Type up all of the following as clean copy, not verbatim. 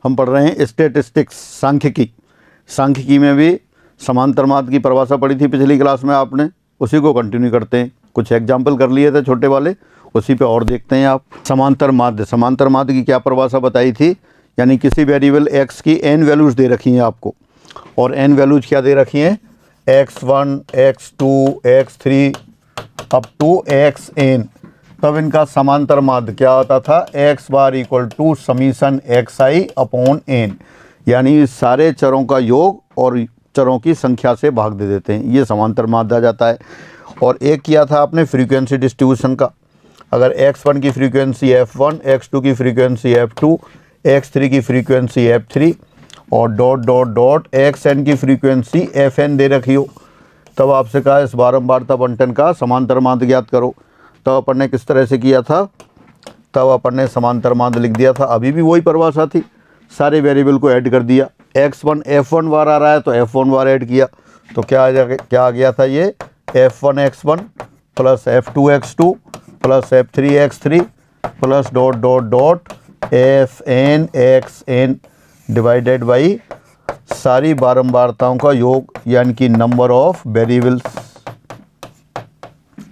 हम पढ़ रहे हैं स्टैटिस्टिक्स, सांख्यिकी। सांख्यिकी में भी समांतर माध्य की परिभाषा पढ़ी थी पिछली क्लास में आपने, उसी को कंटिन्यू करते हैं। कुछ एग्जाम्पल कर लिए थे छोटे वाले, उसी पे और देखते हैं आप। समांतर माध्य की क्या परिभाषा बताई थी, यानी किसी वेरिएबल x की n वैल्यूज़ दे रखी हैं आपको, और n वैल्यूज़ क्या दे रखी हैं, x1, x2, x3 up to xn। तब इनका समांतर माध्य क्या होता था, x bar equal to summation xi upon n, यानी सारे चरों का योग और चरों की संख्या से भाग दे देते हैं, ये समांतर माध्य आ जाता है। और एक किया था आपने फ्रीक्वेंसी डिस्ट्रीब्यूशन का, अगर x1 की फ्रीक्वेंसी f1, x2 की फ्रीक्वेंसी f2, x3 की फ्रीक्वेंसी f3 और डॉट डॉट डॉट xn की फ्रीक्वेंसी fn दे रखी हो, तब आपसे कहा इस बारंबारता बंटन का समांतर माध्य ज्ञात करो। तब अपन ने किस तरह से किया था, तब अपन ने समांतर माध्य लिख दिया था, अभी भी वही परिभाषा थी, सारे वेरिएबल को ऐड कर दिया। x1 f1 बार आ रहा है तो f1 बार ऐड किया, तो क्या आ गया था ये, f1 x1 plus f2 x2 plus f3 x3 plus dot dot dot fn xn divided by सारी बारंबारताओं का योग, यानी कि नंबर ऑफ वेरिएबल्स,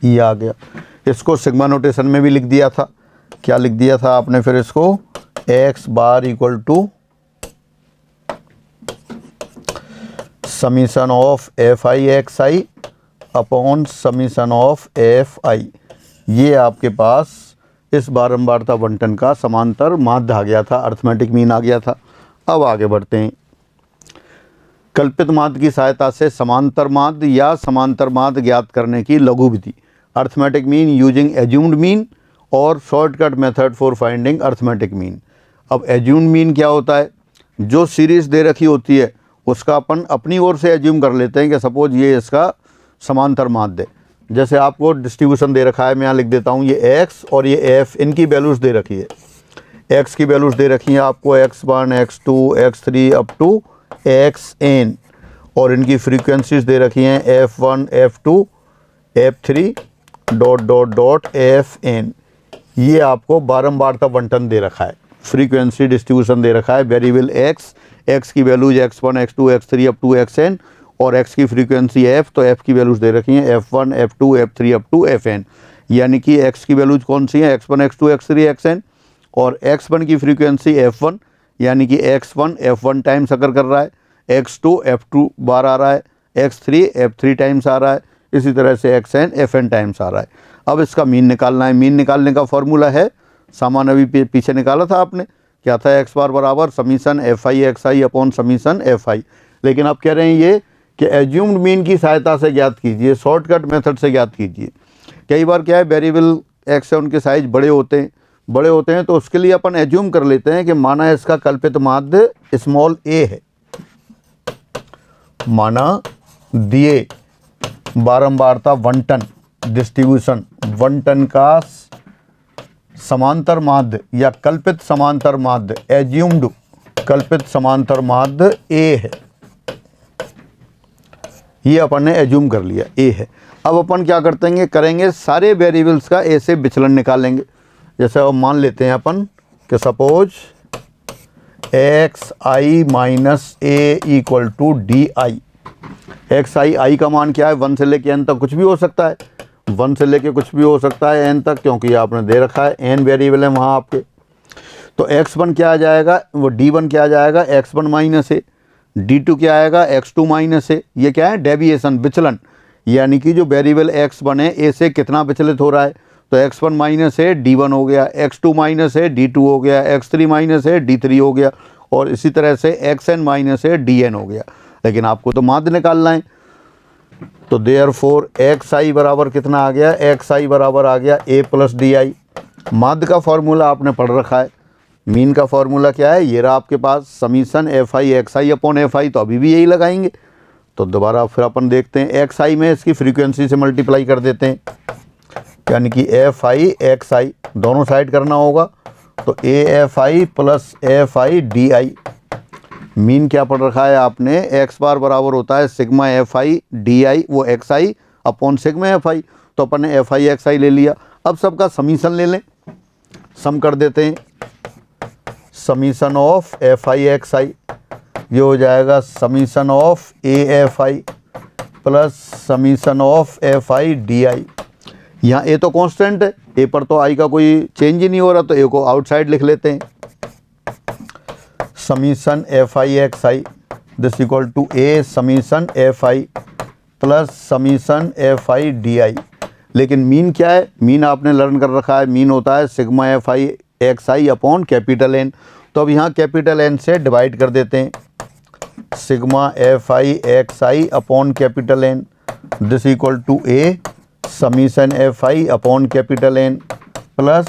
ये आ गया। इसको सिग्मा नोटेशन में भी लिख दिया था, क्या लिख दिया था आपने फिर इसको, x bar equal to summation of fi xi upon summation of fi। ये आपके पास इस बारंबारता बंटन का समांतर माध्य आ गया था, अर्थमेटिक मीन आ गया था। अब आगे बढ़ते हैं। कल्पित माध्य की सहायता से समांतर माध्य या समांतर माध्य ज्ञात करने की लघु विधि, arithmetic mean using assumed mean और shortcut method for finding arithmetic mean. अब एज्यूम्ड मीन क्या होता है, जो सीरीज़ दे रखी होती है उसका अपन अपनी ओर से एज्यूम कर लेते हैं कि सपोज ये इसका समांतर माध्य, जैसे आपको डिस्ट्रीब्यूशन दे रखा है, मैं यहाँ लिख देता हूँ, ये x और ये f, इनकी वैल्यूज़ दे रखी है, x की वैल्यूज़ दे रखी हैं आपको x1, x2, x3 up to xn, और इनकी फ्रीक्वेंसीज दे रखी हैं f1, f2, f3 dot dot dot fn। ये आपको बारंबारता बंटन दे रखा है, फ्रीक्वेंसी डिस्ट्रीब्यूशन दे रखा है, वेरिएबल x की values x1, x2, x3 up to xn, और x की फ्रीक्वेंसी f, तो f की वैल्यूज दे रखी हैं f1, f2, f3 up to fn, यानी कि x की वैल्यूज कौन सी हैं, x1, x2, x3, xn, और x1 की फ्रीक्वेंसी f1, यानी कि x1 f1 टाइम्स अगर कर रहा है, x2 f2 बार आ रहा है, x3 f3 टाइम्स आ रहा है, इसी तरह से xn fn टाइम्स आ रहा है। अब इसका मीन निकालना है। मीन निकालने का फॉर्मूला है, सामान अभी पीछे निकाला था आपने, क्या था, x बार बराबर summation fi xi upon summation fi। लेकिन आप कह रहे हैं ये कि एज्यूम्ड मीन की सहायता से ज्ञात कीजिए, शॉर्टकट मेथड से ज्ञात कीजिए। कई बार क्या है, वेरिएबल x है उनके साइज बड़े होते हैं तो उसके लिए अपन एज्यूम कर लेते हैं कि माना इसका कल्पित माध्य स्मॉल a है, माना दिए बारंबारता बंटन डिस्ट्रीब्यूशन बंटन का समांतर माध्य या कल्पित समांतर माध्य, एज्यूम्ड कल्पित समांतर माध्य a है, ये अपन ने एज्यूम कर लिया a है। अब अपन क्या करेंगे सारे वेरिएबल्स का a से विचलन निकालेंगे। जैसे अब मान लेते हैं अपन कि suppose xi minus a equal to D I. xi का मान क्या है, 1 से लेके n तक कुछ भी हो सकता है, 1 से लेके कुछ भी हो सकता है n तक, क्योंकि आपने दे रखा है n वेरिएबल है वहाँ आपके। तो x1 क्या आ जाएगा, वो d1 क्या आ जाएगा, x1 माइनस a, d2 क्या आएगा, x2 माइनस a। ये क्या है, डेविएशन, विचलन, यानी कि जो वेरिएबल x1 है a से कितना विचलित हो रहा है, तो x1 माइनस a d1 हो गया, x2 माइनस a d2 हो गया, x3 माइनस a d3 हो गया, और इसी तरह से xn माइनस a dn हो गया। लेकिन आपको तो माध्य निकालना है, तो देयरफॉर xi बराबर कितना आ गया, xi बराबर आ गया a प्लस डी आई। माध्य का फॉर्मूला आपने पढ़ रखा है, मीन का फॉर्मूला क्या है, ये रहा आपके पास summation fi xi upon fi, तो अभी भी यही लगाएंगे। तो दोबारा फिर अपन देखते हैं, xi में इसकी फ्रीक्वेंसी से मल्टीप्लाई कर देते हैं, यानी कि fi xi दोनों साइड करना होगा, तो afi plus fi D I. Mean क्या पढ़ रखा है आपने, x बार बराबर होता है सिग्मा fi डी आई, वो xi अपॉन सिग्मा fi, तो अपन ने fi xi ले लिया। अब सबका समीशन ले लें, सम कर देते हैं, summation of F I x I, ये हो जाएगा summation of A F I plus summation of F I D I. यहाँ ए तो कांस्टेंट है, ए पर तो आई का कोई चेंज ही नहीं हो रहा, तो ए को आउटसाइड लिख लेते हैं। Summation F I x I this equal to A summation F I plus summation F I D I. लेकिन मीन क्या है, मीन आपने लर्न कर रखा है, मीन होता है sigma F I x I upon capital N. तो अब यहाँ कैपिटल एन से डिवाइड कर देते हैं, sigma F I x I upon capital N this equal to A summation F I upon capital N plus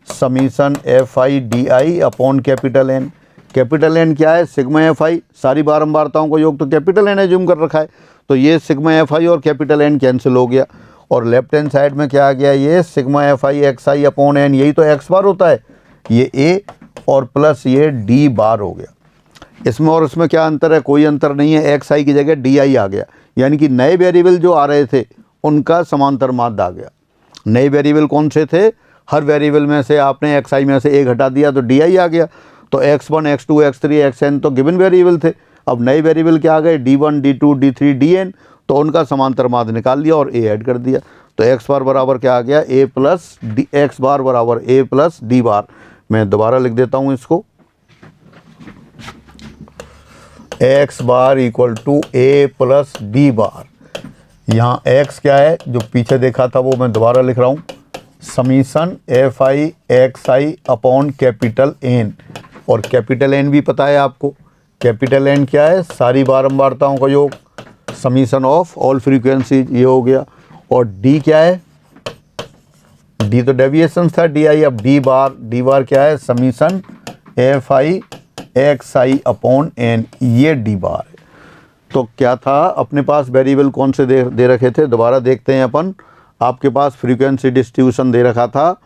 summation F I D I upon capital N. Capital N क्या है, sigma F I, सारी बारंबारताओं को योग तो capital N assume कर रखा है, तो ये सिग्मा एफ आई और कैपिटल एन कैंसिल हो गया, और लेफ्ट हैंड साइड में क्या आ गया, ये sigma F I x I upon N, यही तो एक्स बार होता है, ये ए और प्लस ये डी बार हो गया। इसमें और इसमें क्या अंतर है, कोई अंतर नहीं है, एक्स आई की जगह डी आई आ गया, यानी कि नए वेरिएबल जो आ रहे थे उनका समांतर माध्य आ गया। नए वेरिएबल कौन से थे, हर वेरिएबल में से आपने एक्स आई में से ए घटा दिया तो डी आई आ गया, तो x1 x2 x3 xn तो गिवन वेरिएबल थे। अब नए वेरिएबल क्या आ गए, d1 d2 d3 dn, तो उनका समांतर माध्य निकाल लिया और a ऐड कर दिया, तो x बार बराबर क्या आ गया, a plus D, x bar बराबर a प्लस डी बार। मैं दोबारा लिख देता हूँ इसको, x bar equal to a plus D bar. यहाँ x क्या है, जो पीछे देखा था वो मैं दोबारा लिख रहा हूँ, summation F I x I upon capital N, और कैपिटल एन भी पता है आपको, कैपिटल एन क्या है, सारी बारंबारताओं का योग, समीशन ऑफ ऑल फ्रीक्वेंसी, ये हो गया, और डी क्या है, डी तो डेविएशन था डी आई, अब डी बार क्या है, summation F I x I upon N, ये डी बार है। तो क्या था, अपने पास वेरिएबल कौन से दे रखे थे, दोबारा देखते हैं अपन। आपके पास फ्रीक्वेंसी डिस्ट्रीब्यूशन दे रखा था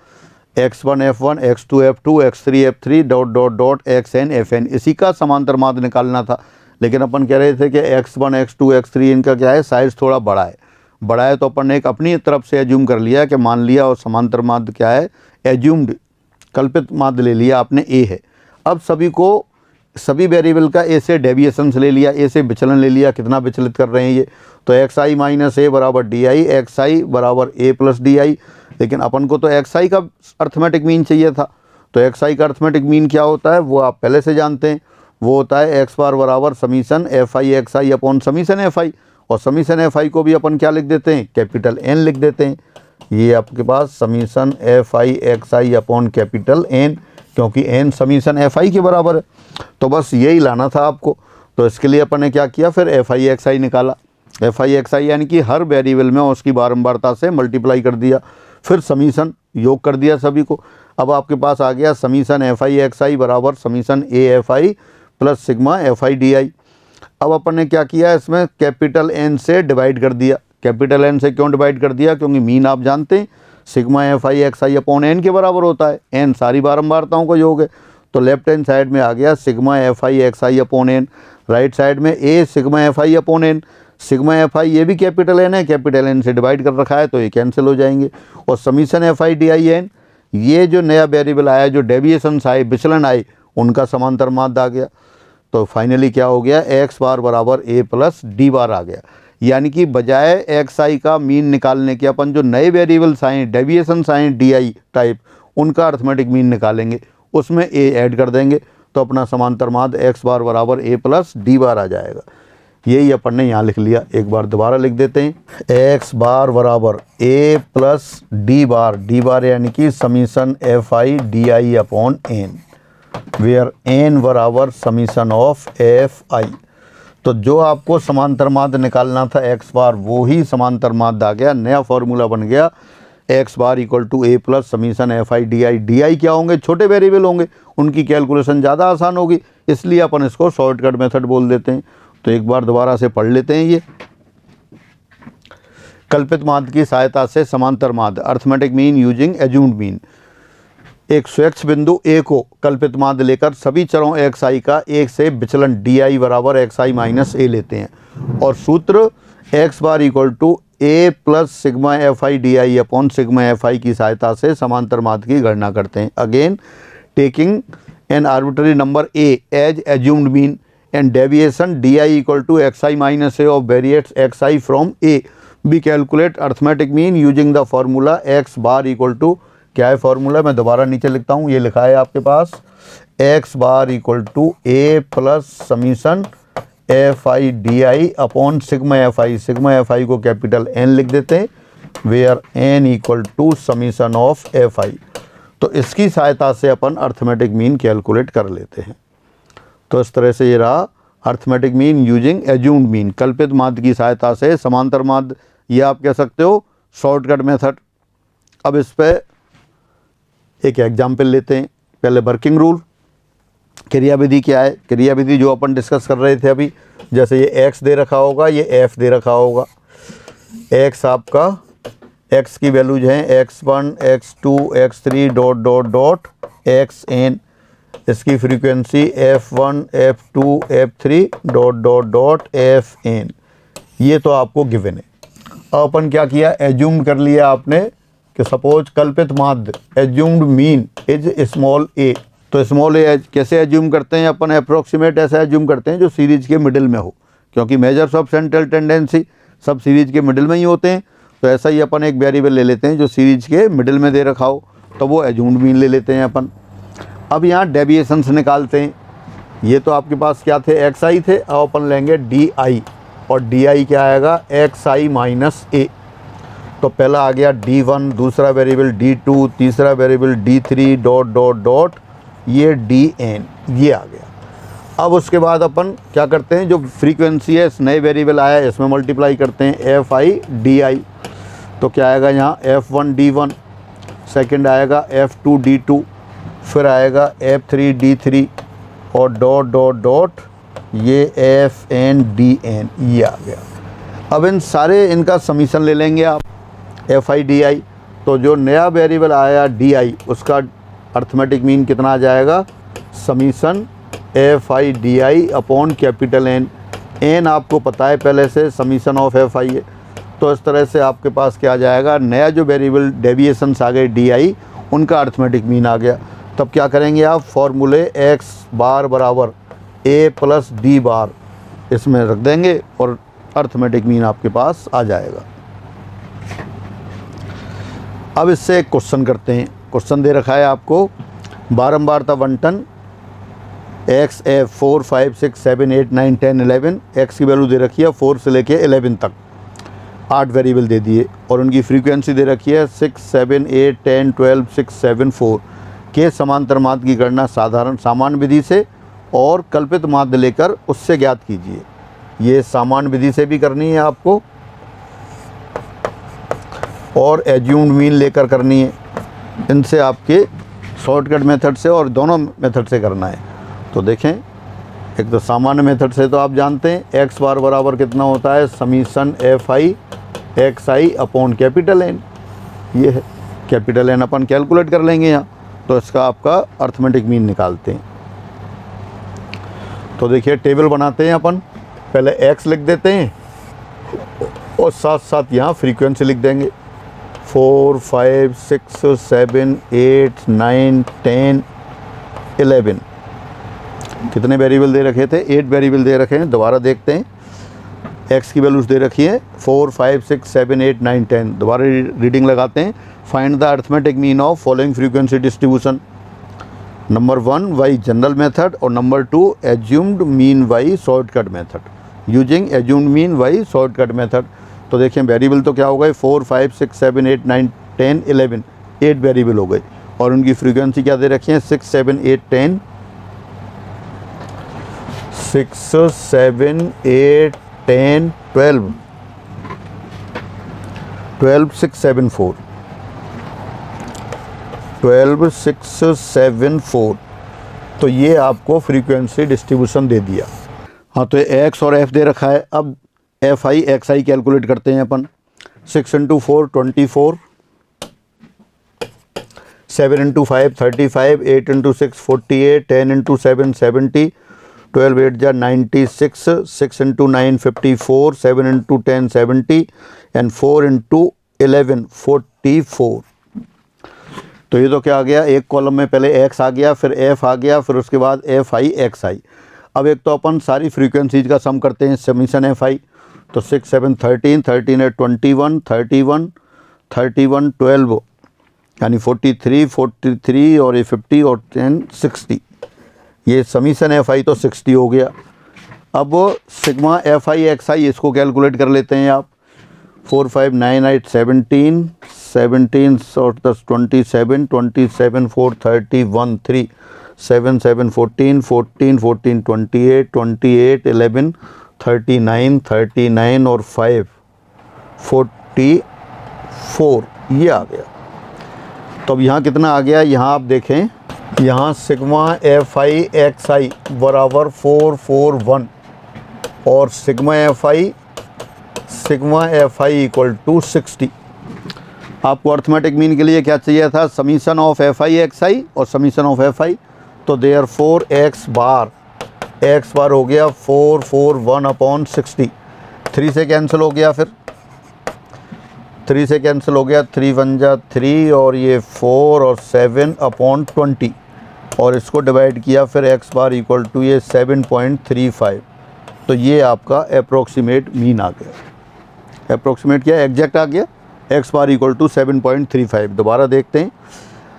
x1 f1 x2 f2 x3 f3 dot dot dot xn fn, इसी का समांतर माध्य निकालना था। लेकिन अपन कह रहे थे कि x1 x2 x3 इनका क्या है, साइज़ थोड़ा बड़ा है, तो अपन ने एक अपनी तरफ से एज्यूम कर लिया कि मान लिया, और समांतर माध्य क्या है, एज्यूम्ड कल्पित माध्य ले लिया आपने a है। अब सभी वेरिएबल का ए से डेविएशन ले लिया, ए से विचलन ले लिया, कितना विचलित कर रहे हैं ये, तो एक्स आई माइनस ए बराबर डी आई, एक्स आई बराबर ए प्लस डी आई। लेकिन अपन को तो एक्स आई का अर्थमेटिक मीन चाहिए था, तो एक्स आई का अर्थमेटिक मीन क्या होता है वो आप पहले से जानते हैं, वो होता है एक्स बार बराबर summation F I x I upon summation F I, और समीशन एफ आई को भी अपन क्या लिख देते हैं, कैपिटल एन लिख देते हैं। ये आपके पास summation F I x I upon capital N, क्योंकि एन समीशन एफ आई के बराबर है, तो बस यही लाना था आपको। तो इसके लिए अपन ने क्या किया, फिर एफ आई एक्स आई निकाला, एफ आई एक्स आई यानी कि हर वेरिएबल में उसकी बारंबारता से मल्टीप्लाई कर दिया, फिर समीशन योग कर दिया सभी को। अब आपके पास आ गया summation F I x I बराबर summation A F I plus sigma F I D I. अब अपन ने क्या किया, इसमें कैपिटल एन से डिवाइड कर दिया। कैपिटल एन से क्यों डिवाइड कर दिया, क्योंकि मीन आप जानते हैं sigma F I x I upon N के बराबर होता है, एन सारी बारंबारताओं का योग है, तो लेफ्ट हैंड साइड में आ गया sigma F I x I upon N, right side में A sigma F I upon N. Sigma F I ये भी कैपिटल एन है, कैपिटल एन से डिवाइड कर रखा है, तो ये कैंसिल हो जाएंगे, और summation F I D I N, ये जो नया वेरिएबल आया, जो डेविएशंस आए, विचलन आए, उनका समांतर माध्य आ गया। तो फाइनली क्या हो गया, एक्स बार बराबर ए प्लस डी बार आ गया, यानी कि बजाय एक्स आई का मीन निकालने के अपन जो नए वेरिएबल्स आए, डेविएशंस आए डी आई टाइप, उनका अर्थमेटिक मीन निकालेंगे, उसमें ए ऐड कर देंगे, तो अपना समांतर माध्य एक्स बार बराबर ए प्लस डी बार आ जाएगा। यही अपन ने यहाँ लिख लिया, एक बार दोबारा लिख देते हैं, एक्स बार बराबर ए प्लस डी बार यानी कि summation F I D I upon n, where n बराबर समीशन ऑफ एफ आई। तो जो आपको समांतर माध्य निकालना था एक्स बार, वो ही समांतर माध्य आ गया, नया फॉर्मूला बन गया, x bar equal to A plus summation F I D i. D i क्या होंगे, छोटे वेरिएबल होंगे, उनकी कैलकुलेशन ज़्यादा आसान होगी, इसलिए अपन इसको शॉर्टकट मेथड बोल देते हैं। तो एक बार दोबारा से पढ़ लेते हैं, ये कल्पित माध्य की सहायता से समांतर माध्य, arithmetic mean using assumed mean. एक स्वच्छ बिंदु ए को कल्पित माध्य लेकर सभी चरों एक्स आई का एक से विचलन डी आई बराबर एक्स आई माइनस ए लेते हैं, और सूत्र X bar equal to A plus sigma F I D I upon sigma F I की सहायता से समांतर माध्य की गणना करते हैं। Again taking an arbitrary number A as assumed mean and deviation D I equal to X I minus A of variates X I from A, be calculate arithmetic mean using the formula X bar equal to, क्या है formula, मैं दोबारा नीचे लिखता हूँ, ये लिखा है आपके पास X bar equal to A plus summation F I D I upon sigma F I, sigma F I को कैपिटल एन लिख देते हैं, where N equal to summation of F I. तो इसकी सहायता से अपन अर्थमेटिक मीन कैलकुलेट कर लेते हैं। तो इस तरह से ये रहा arithmetic mean using assumed mean, कल्पित माध्य की सहायता से समांतर माध्य, ये आप कह सकते हो शॉर्टकट मेथड। अब इस पर एक एग्जाम्पल लेते हैं। पहले वर्किंग रूल, क्रियाविधि क्या है, क्रियाविधि जो अपन डिस्कस कर रहे थे अभी, जैसे ये x दे रखा होगा, ये f दे रखा होगा, x आपका x की वैल्यूज हैं x1 x2 x3 dot dot dot xn, इसकी frequency f1 f2 f3 dot dot dot fn, ये तो आपको गिवन है। अब अपन क्या किया, एज्यूम कर लिया आपने कि सपोज कल्पित माध्य एज्यूम्ड मीन इज स्मॉल ए। तो स्मॉल ए कैसे एज्यूम करते हैं अपन, अप्रोक्सीमेट ऐसा एज्यूम करते हैं जो सीरीज के मिडिल में हो, क्योंकि मेजर्स ऑफ सेंट्रल टेंडेंसी सब सीरीज के मिडिल में ही होते हैं। तो ऐसा ही अपन एक वेरिएबल ले लेते हैं जो सीरीज के मिडिल में दे रखा हो, तो वो एज्यूम्ड मीन ले लेते हैं अपन। अब यहाँ डेविएशंस निकालते हैं। ये तो आपके पास क्या थे, एक्स आई थे, अब अपन लेंगे डी आई, और डी आई क्या आएगा, एक्स आई माइनस ए। तो पहला आ गया D1, दूसरा वेरिएबल D2, तीसरा variable D3 dot dot dot ये DN, ये आ गया। अब उसके बाद अपन क्या करते हैं, जो फ्रीक्वेंसी है इस नए वेरिएबल आया है इसमें मल्टीप्लाई करते हैं FI DI। तो क्या आएगा यहाँ F1 D1, सेकंड आएगा F2 D2, फिर आएगा F3 D3 और डॉट डॉट डॉट ये FN DN, ये आ गया। अब इन सारे इनका समीशन ले लेंगे आप FI DI। तो जो नया वेरिएबल आया DI, उसका अर्थमेटिक मीन कितना आ जाएगा, summation FI DI upon capital N। N आपको पता है पहले से समीशन ऑफ FI है। तो इस तरह से आपके पास क्या आ जाएगा, नया जो वेरिएबल डेविएशंस आ गए DI, उनका अर्थमेटिक मीन आ गया। तब क्या करेंगे आप, फॉर्मूले x बार बराबर a प्लस d बार इसमें रख देंगे और अर्थमेटिक मीन आपके पास आ जाएगा। अब इससे एक क्वेश्चन करते हैं। क्वेश्चन दे रखा है आपको, बारंबारता बंटन एक्स एफ 4 5 6 7 8 9 10 11, एक्स की वैल्यू दे रखी है 4 से लेके 11 तक, 8 वेरिएबल दे दिए और उनकी फ्रीक्वेंसी दे रखी है 6 7 8 10 12 6 7 4 के समांतर माध्य की गणना साधारण सामान्य विधि से और कल्पित माध्य लेकर उससे ज्ञात कीजिए। ये सामान्य विधि से भी करनी है आपको और एज्यूम्ड मीन लेकर करनी है। इनसे आपके शॉर्टकट मेथड से और दोनों मेथड से करना है। तो देखें, एक तो सामान्य मेथड से तो आप जानते हैं एक्स बार बराबर कितना होता है, summation F I x I upon capital N, ये है कैपिटल एन अपन कैलकुलेट कर लेंगे यहाँ। तो इसका आपका अर्थमेटिक मीन निकालते हैं। तो देखिए टेबल बनाते हैं अपन, पहले एक्स लिख देते हैं और साथ साथ यहाँ फ्रीक्वेंसी लिख देंगे 4 5 6 7 8 9 10 11। कितने वेरिएबल दे रखे थे, 8 वेरिएबल दे रखे हैं। दोबारा देखते हैं, एक्स की वैल्यूज दे रखी है 4 5 6 7 8 9 10। दोबारा रीडिंग लगाते हैं। Find the arithmetic mean of following frequency distribution. Number 1 by general method और number 2 assumed mean by shortcut method. Using assumed mean by shortcut method. तो देखें वेरिएबल तो क्या हो गए 4 5 6 7 8 9 10 11, 8 वेरिएबल हो गए और उनकी फ्रीक्वेंसी क्या दे रखी है 6 7 8 10 6 7 8 10 12 12 6 7 4 12 6 7 4। तो ये आपको फ्रीक्वेंसी डिस्ट्रीब्यूशन दे दिया। हाँ, तो एक्स और एफ दे रखा है। अब F I x I calculate करते हैं अपन। 6 × 4 24, 7 × 5 35, 8 × 6 48, 10 × 7 70, 12 8 जा 96, 6 × 9 54, 7 × 10 70 and 4 × 11 44। तो ये तो क्या आ गया, एक कॉलम में पहले एक्स आ गया, फिर एफ आ गया, फिर उसके बाद एफ आई एक्स आई। अब एक तो अपन सारी फ्रीक्वेंसीज का सम करते हैं, समीशन एफ आई। तो 6 7 13, 13 8 21, 31 31 12 यानी 43 43 और ये 50 और 10 60। ये समीशन एफ आई तो 60 हो गया। अब सिग्मा एफ आई एक्स आई इसको कैलकुलेट कर लेते हैं आप। 4 5 9 8 17 17 और 10 27 27 4 31 3 7 7 14 14 14 28 28 11 39 39 और 5 44 ये आ गया। तो अब यहाँ कितना आ गया, यहाँ आप देखें, यहाँ sigma F I x I बराबर 441 और sigma F I equal to 60। आपको अर्थमेटिक मीन के लिए क्या चाहिए था, summation of F I x I और समीशन ऑफ एफ आई। तो देयर 4 एक्स बार हो गया 441 अपॉन 60। 3 से कैंसिल हो गया, फिर 3 से कैंसिल हो गया, 3 1 जा 3 और ये 4 और 7 अपॉन 20 और इसको डिवाइड किया फिर एक्स बार इक्वल टू ये 7.35। तो ये आपका अप्रोक्सीमेट मीन आ गया। अप्रोक्सीमेट क्या, एग्जैक्ट आ गया, एक्स बार इक्वल टू 7.35। दोबारा देखते हैं,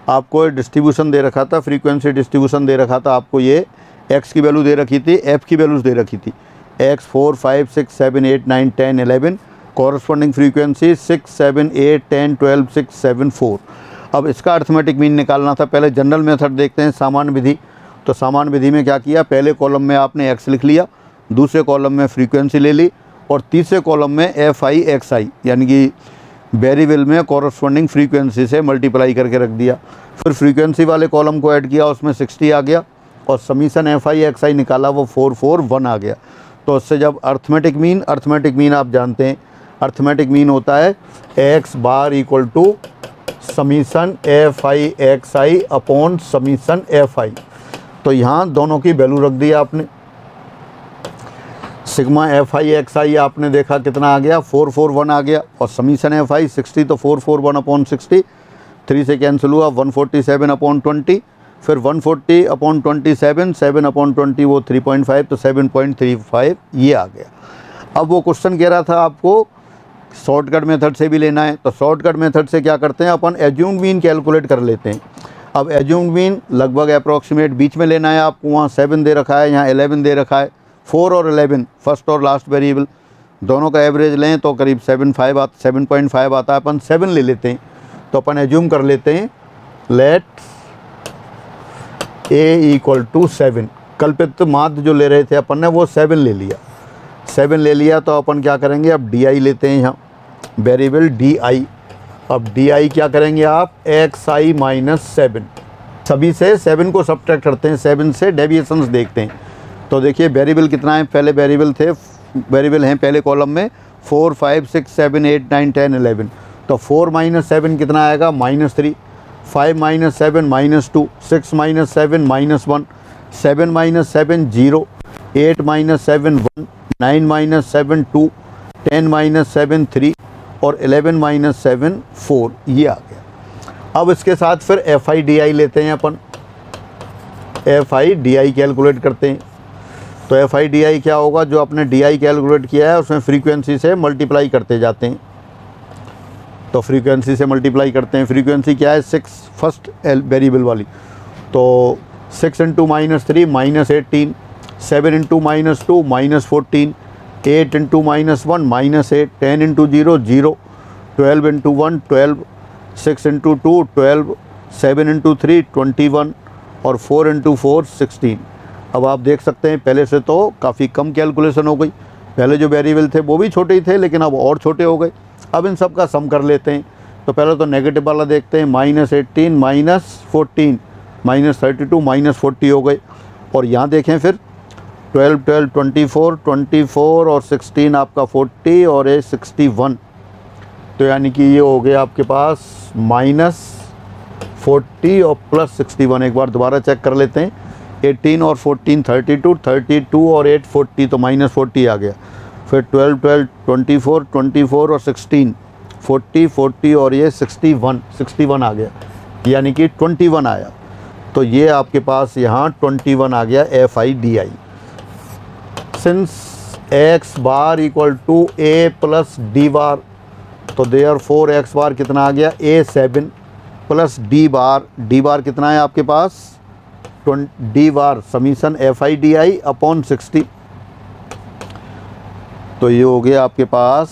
आपको डिस्ट्रीब्यूशन दे रखा था, फ्रीक्वेंसी डिस्ट्रीब्यूशन दे रखा था, आपको ये एक्स की वैल्यू दे रखी थी, एफ की वैल्यूज़ दे रखी थी, एक्स 4 5 6 7 8 9 10 11, कॉरस्पॉन्डिंग फ्रीक्वेंसी 6 7 8 10 12 6 7 4। अब इसका अर्थमेटिक मीन निकालना था। पहले जनरल मेथड देखते हैं, सामान्य विधि। तो सामान्य विधि में क्या किया, पहले कॉलम में आपने एक्स लिख लिया, दूसरे कॉलम में फ्रीक्वेंसी ले ली और तीसरे कॉलम में एफ आई एक्स आई यानी कि वेरिएबल में कॉरस्पॉन्डिंग फ्रीक्वेंसी से मल्टीप्लाई करके रख दिया। फिर फ्रीक्वेंसी वाले कॉलम को ऐड किया, उसमें 60 आ गया और समीशन एफ आई एक्स आई निकाला, वो 441 आ गया। तो उससे जब अर्थमेटिक मीन आप जानते हैं, अर्थमेटिक मीन होता है x bar equal to summation F I x I upon summation F I. तो यहाँ दोनों की वैल्यू रख दी आपने। Sigma F I x i आपने देखा कितना आ गया, 441 आ गया और समीशन एफ आई 60, तो 441 अपॉन 60, 3 से कैंसिल हुआ, 147 अपॉन 20, फिर 140 अपॉन 27, 7 अपॉन 20 वो 3.5, तो 7.35 ये आ गया। अब वो क्वेश्चन कह रहा था आपको शॉर्टकट मेथड से भी लेना है, तो शॉर्टकट मेथड से क्या करते हैं, अपन एज्यूम्ड मीन कैलकुलेट कर लेते हैं। अब एज्यूम्ड मीन लगभग अप्रॉक्सीमेट बीच में लेना है आपको, वहाँ 7 दे रखा है, यहाँ 11 दे रखा है, 4 और 11 फर्स्ट और लास्ट वेरिएबल दोनों का एवरेज लें तो करीब 7.5 आता है। अपन 7 ले लेते हैं, तो अपन एज्यूम कर लेते हैं लेट ए इक्वल टू 7। कल्पित माध्य जो ले रहे थे अपन ने वो 7 ले लिया। 7 ले लिया तो अपन क्या करेंगे, अब डी आई लेते हैं, यहाँ वेरिएबल डी आई। अब डी आई क्या करेंगे आप, एक्स आई माइनस 7, सभी से 7 को सब्ट्रैक्ट करते हैं, 7 से डेविएशंस देखते हैं। तो देखिए वेरिएबल कितना है, पहले वेरिएबल हैं पहले कॉलम में 4 5 6 7 8 9 10 11, तो 4 माइनस 7 कितना आएगा, -3, 5 minus 7 -2, 6 minus 7 -1, 7 minus 7 0, 8 minus 7 1, 9 minus 7 2, 10 minus 7 3 और 11 माइनस 7 4 ये आ गया। अब इसके साथ फिर एफ आई डी आई लेते हैं अपन, F I D I calculate करते हैं। तो एफ आई डी आई क्या होगा, जो आपने डी आई कैलकुलेट किया है उसमें फ्रीक्वेंसी से मल्टीप्लाई करते जाते हैं। तो फ्रीक्वेंसी से मल्टीप्लाई करते हैं, फ्रीक्वेंसी क्या है 6 फर्स्ट वेरिएबल वाली, तो 6 into -3 -18, 7 into -2 -14, 8 into -1 -8, 10 into 0 0, 12 into 1 12, 6 into 2 12, 7 into 3 21 और 4 इंटू 4 16। अब आप देख सकते हैं पहले से तो काफ़ी कम कैलकुलेशन हो गई। पहले जो वेरिएबल थे वो भी छोटे ही थे, लेकिन अब और छोटे हो गए। अब इन सब का सम कर लेते हैं। तो पहले तो नेगेटिव वाला देखते हैं, -18 -14 -32 -40 हो गए। और यहाँ देखें फिर 12 12 24 और 16 आपका 40 और ये 61, तो यानी कि ये हो गया आपके पास -40 और +61। एक बार दोबारा चेक कर लेते हैं, 18 और 14 32, 32 और 8 40, तो -40 आ गया। फिर 12 12 24 और 16 40 40 और ये 61 आ गया। यानी कि 21 आया। तो ये आपके पास यहाँ 21 आ गया FIDI। Since x bar equal to a plus D bar, तो देयरफॉर x बार कितना आ गया A7 प्लस डी बार कितना है आपके पास D bar summation FIDI upon 60। तो ये हो गया आपके पास,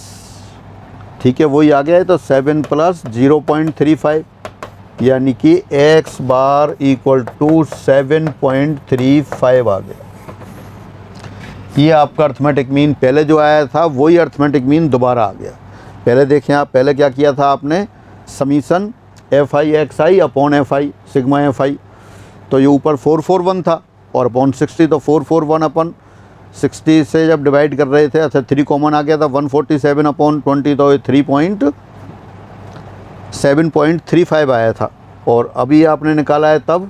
ठीक है, वही आ गया है। तो 7 प्लस 0.35 यानी कि x बार इक्वल टू 7.35 आ गया। ये आपका अर्थमेटिक मीन पहले जो आया था वही अर्थमेटिक मीन दोबारा आ गया। पहले देखें आप, पहले क्या किया था आपने, summation FIXI upon FI sigma FI, तो ये ऊपर 441 था और अपॉन 60, तो 441 अपन 60 से जब डिवाइड कर रहे थे, अच्छा 3 कॉमन आ गया था, 147 अपॉन 20, तो ये 7.35 आया था। और अभी आपने निकाला है तब,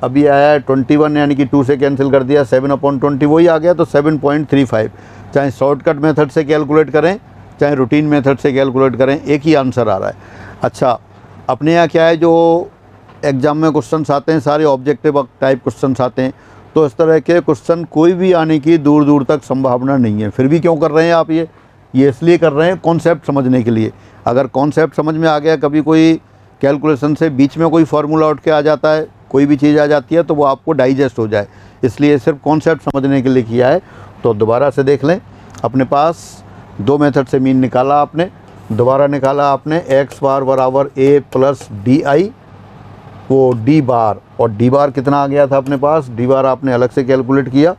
अभी आया है 21 यानी कि 2 से कैंसिल कर दिया, 7/20 वही आ गया, तो 7.35। चाहे शॉर्टकट मेथड से कैलकुलेट करें चाहे रूटीन मेथड से कैलकुलेट करें, एक ही आंसर आ रहा है। अच्छा, अपने यहाँ क्या है, जो एग्ज़ाम में क्वेश्चंस आते हैं सारे ऑब्जेक्टिव टाइप क्वेश्चंस आते हैं, तो इस तरह के क्वेश्चन कोई भी आने की दूर दूर तक संभावना नहीं है। फिर भी क्यों कर रहे हैं आप ये इसलिए कर रहे हैं कॉन्सेप्ट समझने के लिए। अगर कॉन्सेप्ट समझ में आ गया, कभी कोई कैलकुलेशन से बीच में कोई फार्मूला उठ के आ जाता है, कोई भी चीज़ आ जाती है, तो वो आपको डाइजेस्ट हो जाए, इसलिए सिर्फ कॉन्सेप्ट समझने के लिए किया है। तो दोबारा से देख लें, अपने पास 2 मेथड से मीन निकाला आपने, दोबारा निकाला आपने x बार बराबर a प्लस DI, वो डी बार, और डी बार कितना आ गया था अपने पास, डी बार आपने अलग से कैलकुलेट किया,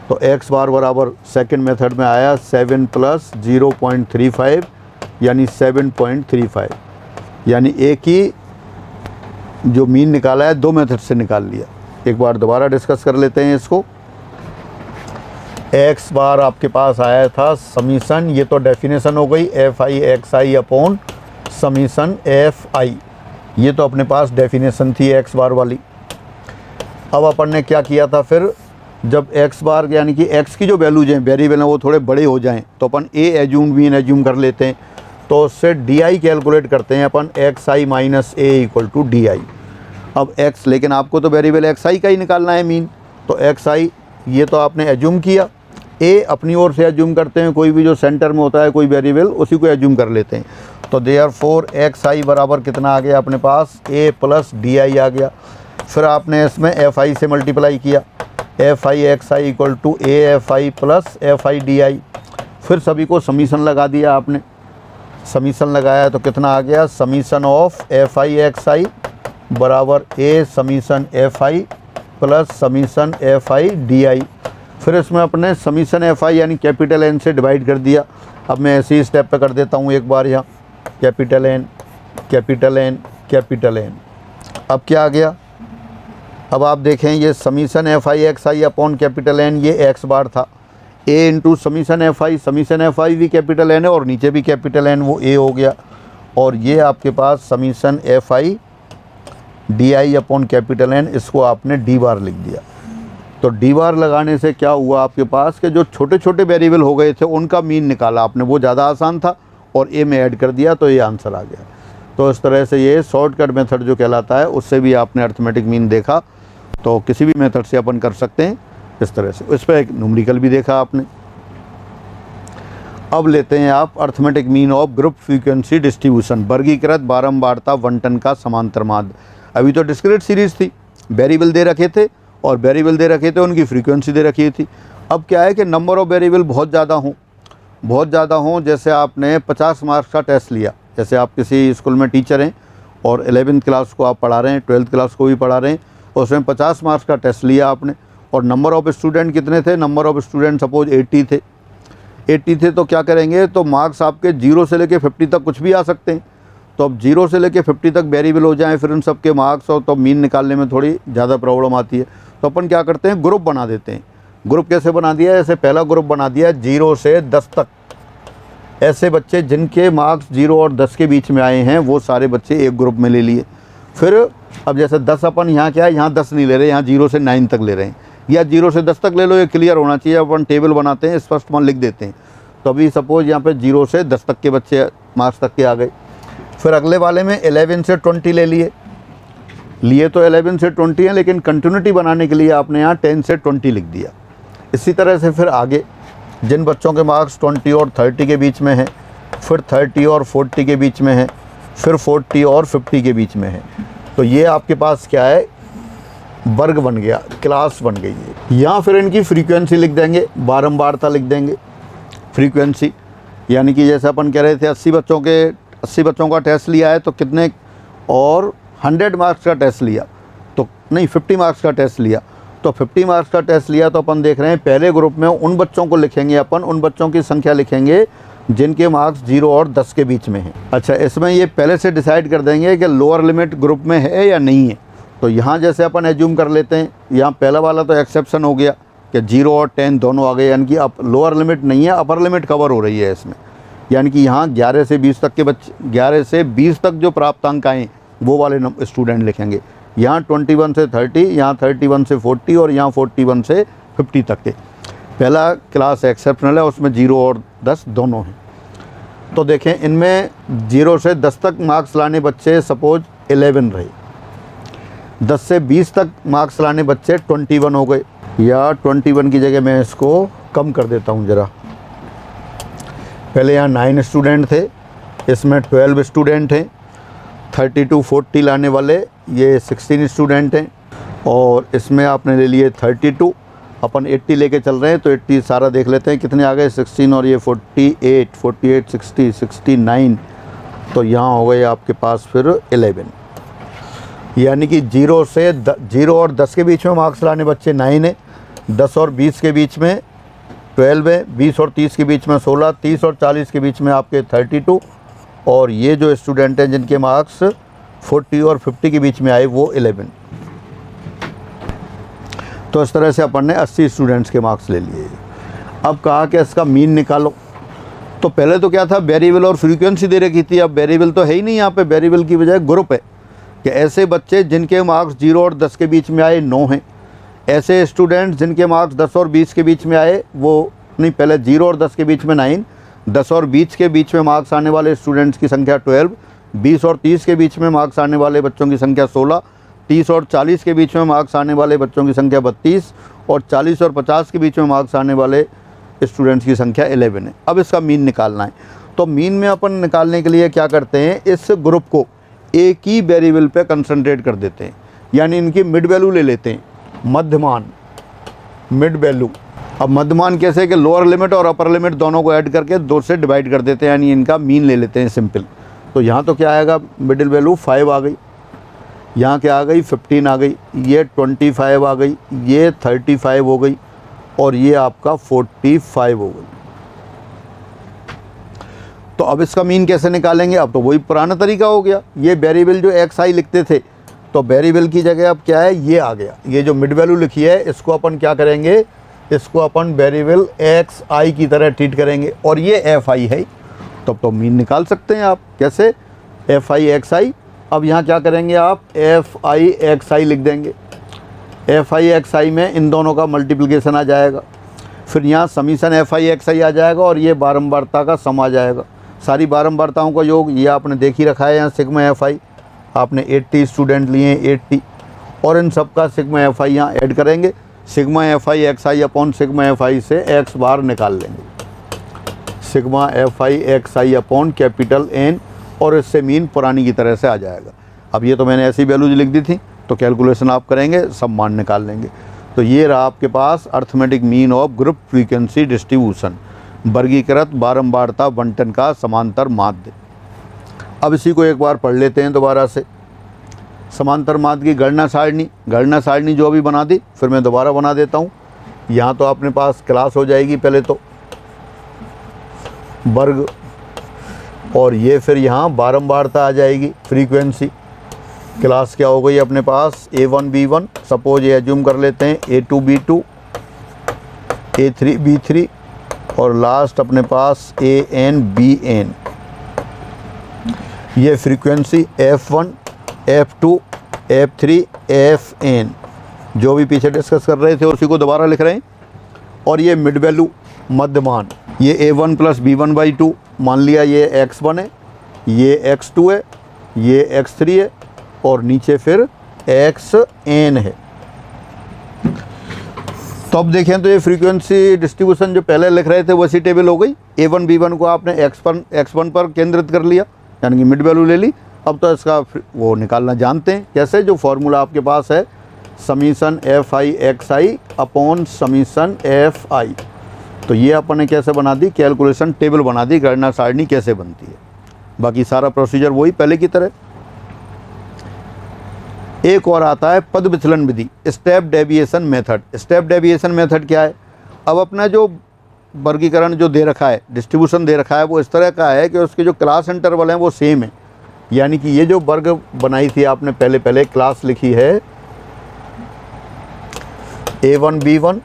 तो x बार बराबर सेकंड मेथड में आया 7 प्लस 0.35 यानी 7.35, यानी एक ही जो मीन निकाला है 2 मेथड से निकाल लिया। एक बार दोबारा डिस्कस कर लेते हैं इसको। x बार आपके पास आया था समीशन, ये तो डेफिनेशन हो गई FIXI अपॉन समीशन FI, ये तो अपने पास डेफिनेशन थी x बार वाली। अब अपन ने क्या किया था फिर, जब x बार यानी कि x की जो वैल्यूज हैं वेरिएबल हैं वो थोड़े बड़े हो जाएं, तो अपन a एज्यूम मीन एज्यूम कर लेते हैं, तो उससे DI कैलकुलेट करते हैं अपन, XI minus a equal to DI। अब x, लेकिन आपको तो वेरिएबल XI का ही निकालना है मीन, तो XI ये तो आपने एज्यूम किया, a अपनी ओर से एज्यूम करते हैं, कोई भी जो सेंटर में होता है कोई वेरिएबल उसी को एज्यूम कर लेते हैं। तो देयरफॉर XI बराबर कितना आ गया अपने पास a प्लस DI आ गया। फिर आपने इसमें FI से मल्टीप्लाई किया, FIXI equal to AFI plus FIDI, फिर सभी को समीशन लगा दिया आपने, समीशन लगाया तो कितना आ गया, समीशन ऑफ FIXI बराबर a summation FI plus summation FIDI। फिर इसमें अपने समीशन FI यानी कैपिटल N से डिवाइड कर दिया। अब मैं ऐसे ही स्टेप पे कर देता हूँ एक बार, यहाँ capital N capital N capital N। अब क्या आ गया, अब आप देखें ये summation FIXI upon capital N, ये x बार था, a इंटू समीशन FI भी कैपिटल N है और नीचे भी कैपिटल N, वो a हो गया, और ये आपके पास summation FIDI upon capital N, इसको आपने d बार लिख दिया। तो डी बार लगाने से क्या हुआ आपके पास कि जो छोटे छोटे वेरिएबल हो गए थे उनका मीन निकाला आपने, वो ज़्यादा आसान था, और ए में ऐड कर दिया तो ये आंसर आ गया। तो इस तरह से ये शॉर्टकट मेथड जो कहलाता है, उससे भी आपने अर्थमेटिक मीन देखा, तो किसी भी मेथड से अपन कर सकते हैं इस तरह से। इस पर एक न्यूमेरिकल भी देखा आपने। अब लेते हैं आप arithmetic mean of group frequency distribution, वर्गीकृत बारंबारता बंटन का समांतर माध्य। अभी तो डिस्क्रीट सीरीज थी, वेरिएबल दे रखे थे और वेरिएबल दे रखे थे, उनकी फ्रीक्वेंसी दे रखी थी। अब क्या है कि नंबर ऑफ वेरिएबल बहुत ज़्यादा हों, जैसे आपने 50 मार्क्स का टेस्ट लिया, जैसे आप किसी स्कूल में टीचर हैं और 11th क्लास को आप पढ़ा रहे हैं, 12th क्लास को भी पढ़ा रहे हैं, और उसमें 50 मार्क्स का टेस्ट लिया आपने, और नंबर ऑफ़ स्टूडेंट कितने थे, नंबर ऑफ़ स्टूडेंट सपोज 80 थे, तो क्या करेंगे, तो मार्क्स आपके 0 से लेके 50 तक कुछ भी आ सकते हैं। तो अब 0 से लेके 50 तक वेरिएबल हो जाएं, फिर उन सब के मार्क्स, और तो मीन निकालने में थोड़ी ज़्यादा प्रॉब्लम आती है। तो अपन क्या करते हैं, ग्रुप बना देते हैं। ग्रुप कैसे बना दिया, ऐसे पहला ग्रुप बना दिया 0 से 10 तक, ऐसे बच्चे जिनके मार्क्स 0 और 10 के बीच में आए हैं वो सारे बच्चे एक ग्रुप में ले लिए। फिर अब जैसे 10 अपन यहाँ क्या है, यहाँ 10 नहीं ले रहे, यहाँ 0 से 9 तक ले रहे हैं, या 0 से 10 तक ले लो, ये क्लियर होना चाहिए। अपन टेबल बनाते हैं, स्पष्ट मान लिख देते हैं। तो अभी सपोज यहाँ पे 0 से 10 तक के बच्चे मार्क्स तक के आ गए। फिर अगले वाले में 11 से 20 ले लिए तो 11 से 20 है, लेकिन कंटिन्यूटी बनाने के लिए आपने यहाँ 10 से 20 लिख दिया। इसी तरह से फिर आगे जिन बच्चों के मार्क्स 20 और 30 के बीच में हैं, फिर 30 और 40 के बीच में हैं, फिर 40 और 50 के बीच में है, तो ये आपके पास क्या है, वर्ग बन गया, क्लास बन गई है। यहाँ फिर इनकी फ्रीक्वेंसी लिख देंगे, बारंबारता लिख देंगे। फ्रीक्वेंसी यानी कि जैसे अपन कह रहे थे 80 बच्चों का टेस्ट लिया है तो कितने, और 100 मार्क्स का टेस्ट लिया तो नहीं, 50 मार्क्स का टेस्ट लिया तो 50 मार्क्स का टेस्ट लिया तो अपन देख रहे हैं पहले ग्रुप में उन बच्चों को लिखेंगे, अपन उन बच्चों की संख्या लिखेंगे जिनके मार्क्स 0 और 10 के बीच में हैं। अच्छा, इसमें ये पहले से डिसाइड कर देंगे कि लोअर लिमिट ग्रुप में है या नहीं है। तो यहाँ जैसे अपन एज्यूम कर लेते हैं, यहाँ पहला वाला तो एक्सेप्शन हो गया कि 0 और 10 दोनों आ गए, यानी कि अब लोअर लिमिट नहीं है, अपर लिमिट कवर हो रही है इसमें। यानी कि यहाँ 11 से 20 तक के बच्चे, 11 से 20 तक जो प्राप्तांक आए वो वाले स्टूडेंट लिखेंगे। यहाँ 21 से 30, यहाँ 31 से 40 और यहाँ 41 से 50 तक के। पहला क्लास एक्सेप्शनल है, उसमें 0 और 10 दोनों हैं। तो देखें इनमें 0 से 10 तक मार्क्स लाने बच्चे सपोज 11 रहे, 10 से 20 तक मार्क्स लाने बच्चे 21 हो गए, या 21 की जगह मैं इसको कम कर देता हूँ ज़रा। पहले यहाँ 9 स्टूडेंट थे, इसमें 12 स्टूडेंट हैं। 30 to 40 लाने वाले ये 16 स्टूडेंट हैं, और इसमें आपने ले लिए 32, अपन 80 लेके चल रहे हैं तो 80 सारा देख लेते हैं कितने आ गए, 16 और ये 48, 60, 69, तो यहाँ हो गए आपके पास फिर 11। यानी कि 0 और 10 के बीच में मार्क्स लाने बच्चे 9 हैं, 10 और 20 के बीच में 12 है, 20 और 30 के बीच में 16, 30 और 40 के बीच में आपके 32, और ये जो स्टूडेंट हैं जिनके मार्क्स 40 और 50 के बीच में आए वो 11। तो इस तरह से अपन ने 80 स्टूडेंट्स के मार्क्स ले लिए। अब कहा कि इसका मीन निकालो, तो पहले तो क्या था, वेरिएबल और फ्रीक्वेंसी दे रखी थी, अब वेरिएबल तो है ही नहीं यहाँ पे, वेरिएबल की बजाय ग्रुप है कि ऐसे बच्चे जिनके मार्क्स 0 और 10 के बीच में आए 9 हैं, ऐसे स्टूडेंट्स जिनके मार्क्स 10 और 20 के बीच में आए वो नहीं, पहले 0 और 10 के बीच में 9, 10 और 20 के बीच में मार्क्स आने वाले स्टूडेंट्स की संख्या 12, 20 और 30 के बीच में मार्क्स आने वाले बच्चों की संख्या 16, 30 और 40 के बीच में मार्क्स आने वाले बच्चों की संख्या 32, और 40 और 50 के बीच में मार्क्स आने वाले स्टूडेंट्स की संख्या 11 है। अब इसका मीन निकालना है, तो मीन में अपन निकालने के लिए क्या करते हैं, इस ग्रुप को एक ही वेरिएबल पे कंसंट्रेट कर देते हैं, यानी इनकी मिड वैल्यू ले लेते हैं, मध्यमान, मिड वैल्यू। अब मध्यमान कैसे कि लोअर लिमिट और अपर लिमिट दोनों को ऐड करके 2 से डिवाइड कर देते हैं, यानी इनका मीन ले लेते हैं सिंपल। तो यहाँ तो क्या आएगा, मिडिल वैल्यू 5 आ गई, यहाँ क्या आ गई 15 आ गई, ये 25 आ गई, ये 35 हो गई, और ये आपका 45 हो गई। तो अब इसका मीन कैसे निकालेंगे, अब तो वही पुराना तरीका हो गया। ये वेरिएबल जो xi लिखते थे, तो वेरिएबल की जगह अब क्या है, ये आ गया, ये जो मिड वैल्यू लिखी है इसको अपन क्या करेंगे, इसको अपन वेरिएबल xi की तरह ट्रीट करेंगे, और ये fi है, तब तो मीन निकाल सकते हैं आप। कैसे, fi xi। अब यहाँ क्या करेंगे आप, fi xi लिख देंगे, fi xi में इन दोनों का मल्टीप्लिकेशन आ जाएगा, फिर यहाँ समीशन fi xi आ जाएगा, और ये बारंबारता का सम आ जाएगा, सारी बारंबारताओं का योग। ये आपने देख ही रखा है, यहाँ सिग्मा fi आपने 80 स्टूडेंट लिए हैं 80, और इन सब का सिग्मा fi यहाँ ऐड करेंगे, sigma fi xi upon sigma fi से x बार निकाल लेंगे, sigma fi xi upon capital N, और इससे मीन पुरानी की तरह से आ जाएगा। अब ये तो मैंने ऐसी वैल्यूज लिख दी थी, तो कैलकुलेशन आप करेंगे, सब मान निकाल लेंगे। तो ये रहा आपके पास arithmetic mean of group frequency distribution, वर्गीकृत बारंबारता बंटन का समांतर माध्य। अब इसी को एक बार पढ़ लेते हैं दोबारा से। समांतर माध्य की गणना सारणी जो अभी बना दी, फिर मैं दोबारा बना देता हूँ। यहाँ तो अपने पास क्लास हो जाएगी पहले तो वर्ग, और ये फिर यहाँ बारंबारता आ जाएगी, फ्रीक्वेंसी। क्लास क्या हो गई अपने पास, A1 B1, सपोज ये एज्यूम कर लेते हैं A2 B2, A3 B3, और लास्ट अपने पास AN BN। ये frequency F1 F2 F3 FN, जो भी पीछे डिस्कस कर रहे थे उसी को दोबारा लिख रहे हैं। और ये मिड वैल्यू मध्यमान, ये A1 + B1/2 मान लिया, ये x1 है, ये x2 है, ये x3 है और नीचे फिर xn है। तो अब देखें तो ये फ्रीक्वेंसी डिस्ट्रीब्यूशन जो पहले लिख रहे थे वैसी टेबल हो गई। A1 B1 को आपने x1 पर केंद्रित कर लिया, यानी कि मिड वैल्यू ले ली। अब तो इसका वो निकालना जानते हैं कैसे, जो फॉर्मूला आपके पास है summation fi xi upon summation fi। तो ये अपन ने कैसे बना दी, कैलकुलेशन टेबल बना दी, गणना सारणी कैसे बनती है। बाकी सारा प्रोसीजर वही पहले की तरह। एक और आता है पद विचलन विधि, step deviation method. Step deviation method क्या है, अब अपना जो वर्गीकरण जो दे रखा है, डिस्ट्रीब्यूशन दे रखा है, वो इस तरह का है कि उसके जो क्लास इंटरवल हैं वो सेम है। यानी कि ये जो वर्ग बनाई थी आपने पहले क्लास लिखी है A1 B1,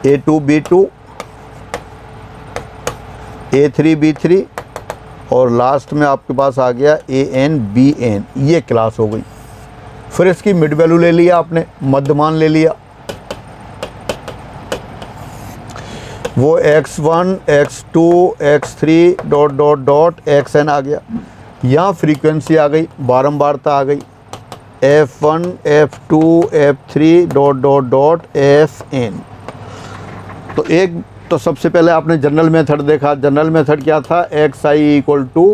A2 B2, A3 B3 और लास्ट में आपके पास आ गया AN BN, ये क्लास हो गई। फिर इसकी मिड वैल्यू ले लिया आपने, मध्यमान ले लिया, वो x1 x2 x3 dot dot dot xn आ गया। यहाँ फ्रीक्वेंसी आ गई, बारंबारता आ गई, f1 f2 f3 dot dot dot fn। तो एक तो सबसे पहले आपने जनरल मेथड देखा। जनरल मेथड क्या था, xi equal to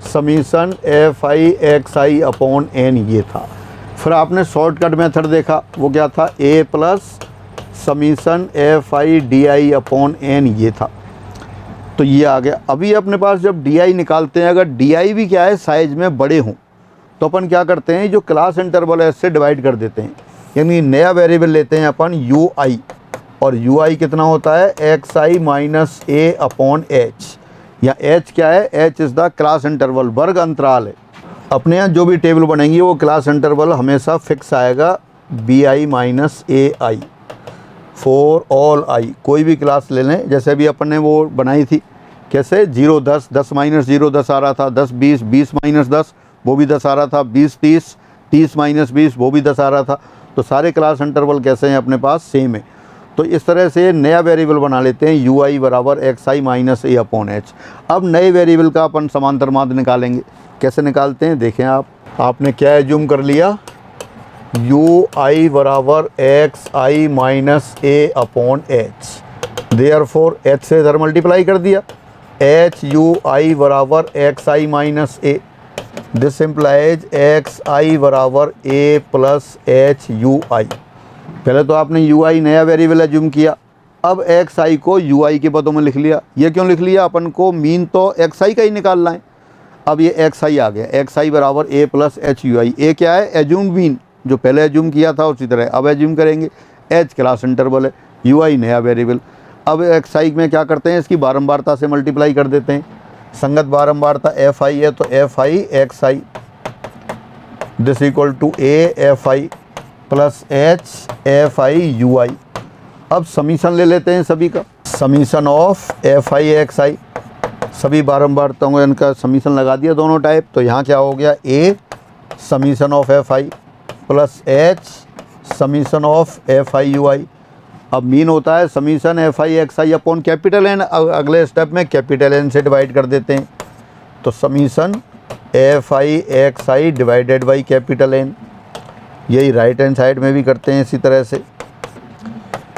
summation fi xi upon n, ये था। फिर आपने शॉर्टकट मेथड देखा, वो क्या था, a plus summation fi di upon n, ये था। तो ये आ गया। अभी अपने पास जब di निकालते हैं, अगर di भी क्या है साइज में बड़े हों, तो अपन क्या करते हैं, जो क्लास इंटरवल है इससे डिवाइड कर देते हैं। यानी नया वेरिएबल लेते हैं अपन ui, और ui कितना होता है, xi minus a upon h। या h क्या है, h is the class interval, वर्ग अंतराल है। अपने यहाँ जो भी टेबल बनेंगी वो क्लास इंटरवल हमेशा फिक्स आएगा bi minus ai for all i। कोई भी क्लास ले लें, जैसे अभी अपन ने वो बनाई थी कैसे, 0 10 10 माइनस 0 10 आ रहा था, 10 20 20 माइनस 10 वो भी 10 आ रहा था, 20 30 30 माइनस 20 वो भी 10 आ रहा था। तो सारे क्लास इंटरवल कैसे हैं अपने पास, सेम है। तो इस तरह से नया वेरिएबल बना लेते हैं ui बराबर xi minus a upon h। अब नए वेरिएबल का अपन समांतर माध्य निकालेंगे। कैसे निकालते हैं देखें आप, आपने क्या एज्यूम कर लिया, ui बराबर xi minus a upon h। Therefore h से इधर मल्टीप्लाई कर दिया, hui बराबर xi minus a। This implies xi बराबर a प्लस hui। पहले तो आपने ui नया वेरिएबल एज्यूम किया, अब xi को ui के पदों में लिख लिया। ये क्यों लिख लिया, अपन को मीन तो xi का ही निकालना है। अब ये xi आ गया, xi बराबर a प्लस hui। a क्या है, एज्यूम मीन, जो पहले एज्यूम किया था उसी तरह अब एज्यूम करेंगे। h क्लास इंटरवल है, ui नया वेरिएबल। अब xi में क्या करते हैं, इसकी बारंबारता से मल्टीप्लाई कर देते हैं। संगत बारंबारता fi है तो fi xi this equal to a fi plus h fi ui। अब समीशन ले लेते हैं सभी का, समीशन ऑफ fi xi, सभी बारंबारताओं को इनका समीशन लगा दिया दोनों टाइप। तो यहाँ क्या हो गया, a summation of fi plus h summation of fi ui। अब मीन होता है summation fi xi upon capital N. अगले स्टेप में कैपिटल एन से डिवाइड कर देते हैं, तो summation fi xi divided by capital N. यही राइट हैंड साइड में भी करते हैं इसी तरह से।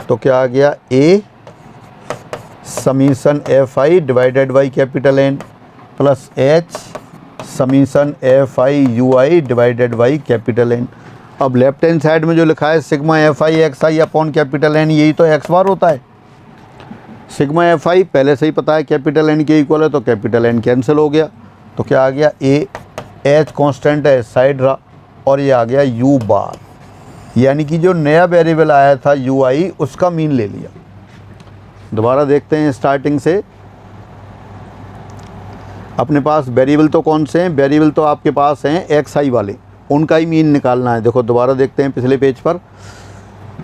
तो क्या आ गया, a summation fi divided by capital N plus h summation fi ui divided by capital N. अब लेफ्ट हैंड साइड में जो लिखा है sigma fi xi upon capital N, यही तो x बार होता है। सिग्मा fi पहले से ही पता है कैपिटल एन के इक्वल है, तो कैपिटल एन कैंसिल हो गया। तो क्या आ गया, a h कांस्टेंट है साइड रहा, और ये आ गया u बार। यानी कि जो नया वेरिएबल आया था ui उसका मीन ले लिया। दोबारा देखते हैं स्टार्टिंग से। अपने पास वेरिएबल तो कौन से हैं, वेरिएबल तो आपके पास हैं xi वाले, उनका ही मीन निकालना है। देखो दोबारा देखते हैं पिछले पेज पर,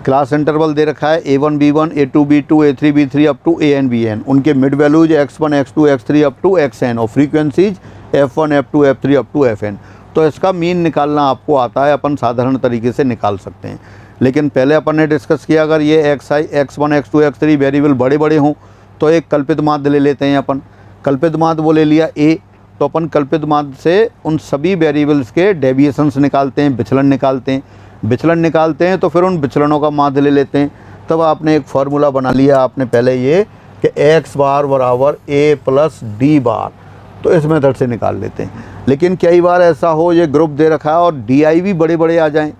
क्लास इंटरवल दे रखा है a1 b1 a2 b2 a3 b3 up to an bn। उनके mid values x1 x2 x3 up to xn और frequencies f1 f2 f3 up to fn। तो इसका मीन निकालना आपको आता है, अपन साधारण तरीके से निकाल सकते हैं। लेकिन पहले अपन ने डिस्कस किया, अगर ये xi x1 x2 x3 variable बड़े बड़े हों तो एक कल्पित माध्य ले लेते हैं अपन। कल्पित माध्य वो ले लिया A, तो अपन कल्पित माध्य से उन सभी वेरिएबल्स के डेविएशंस निकालते हैं, विचलन निकालते हैं। विचलन निकालते हैं तो फिर उन विचलनों का माध्य ले लेते हैं। तब आपने एक फार्मूला बना लिया आपने पहले ये कि x बार बराबर a प्लस डी बार, तो इस मेथड से निकाल लेते हैं। लेकिन कई बार ऐसा हो ये ग्रुप दे रखा है और डी भी बड़े बड़े आ जाएं,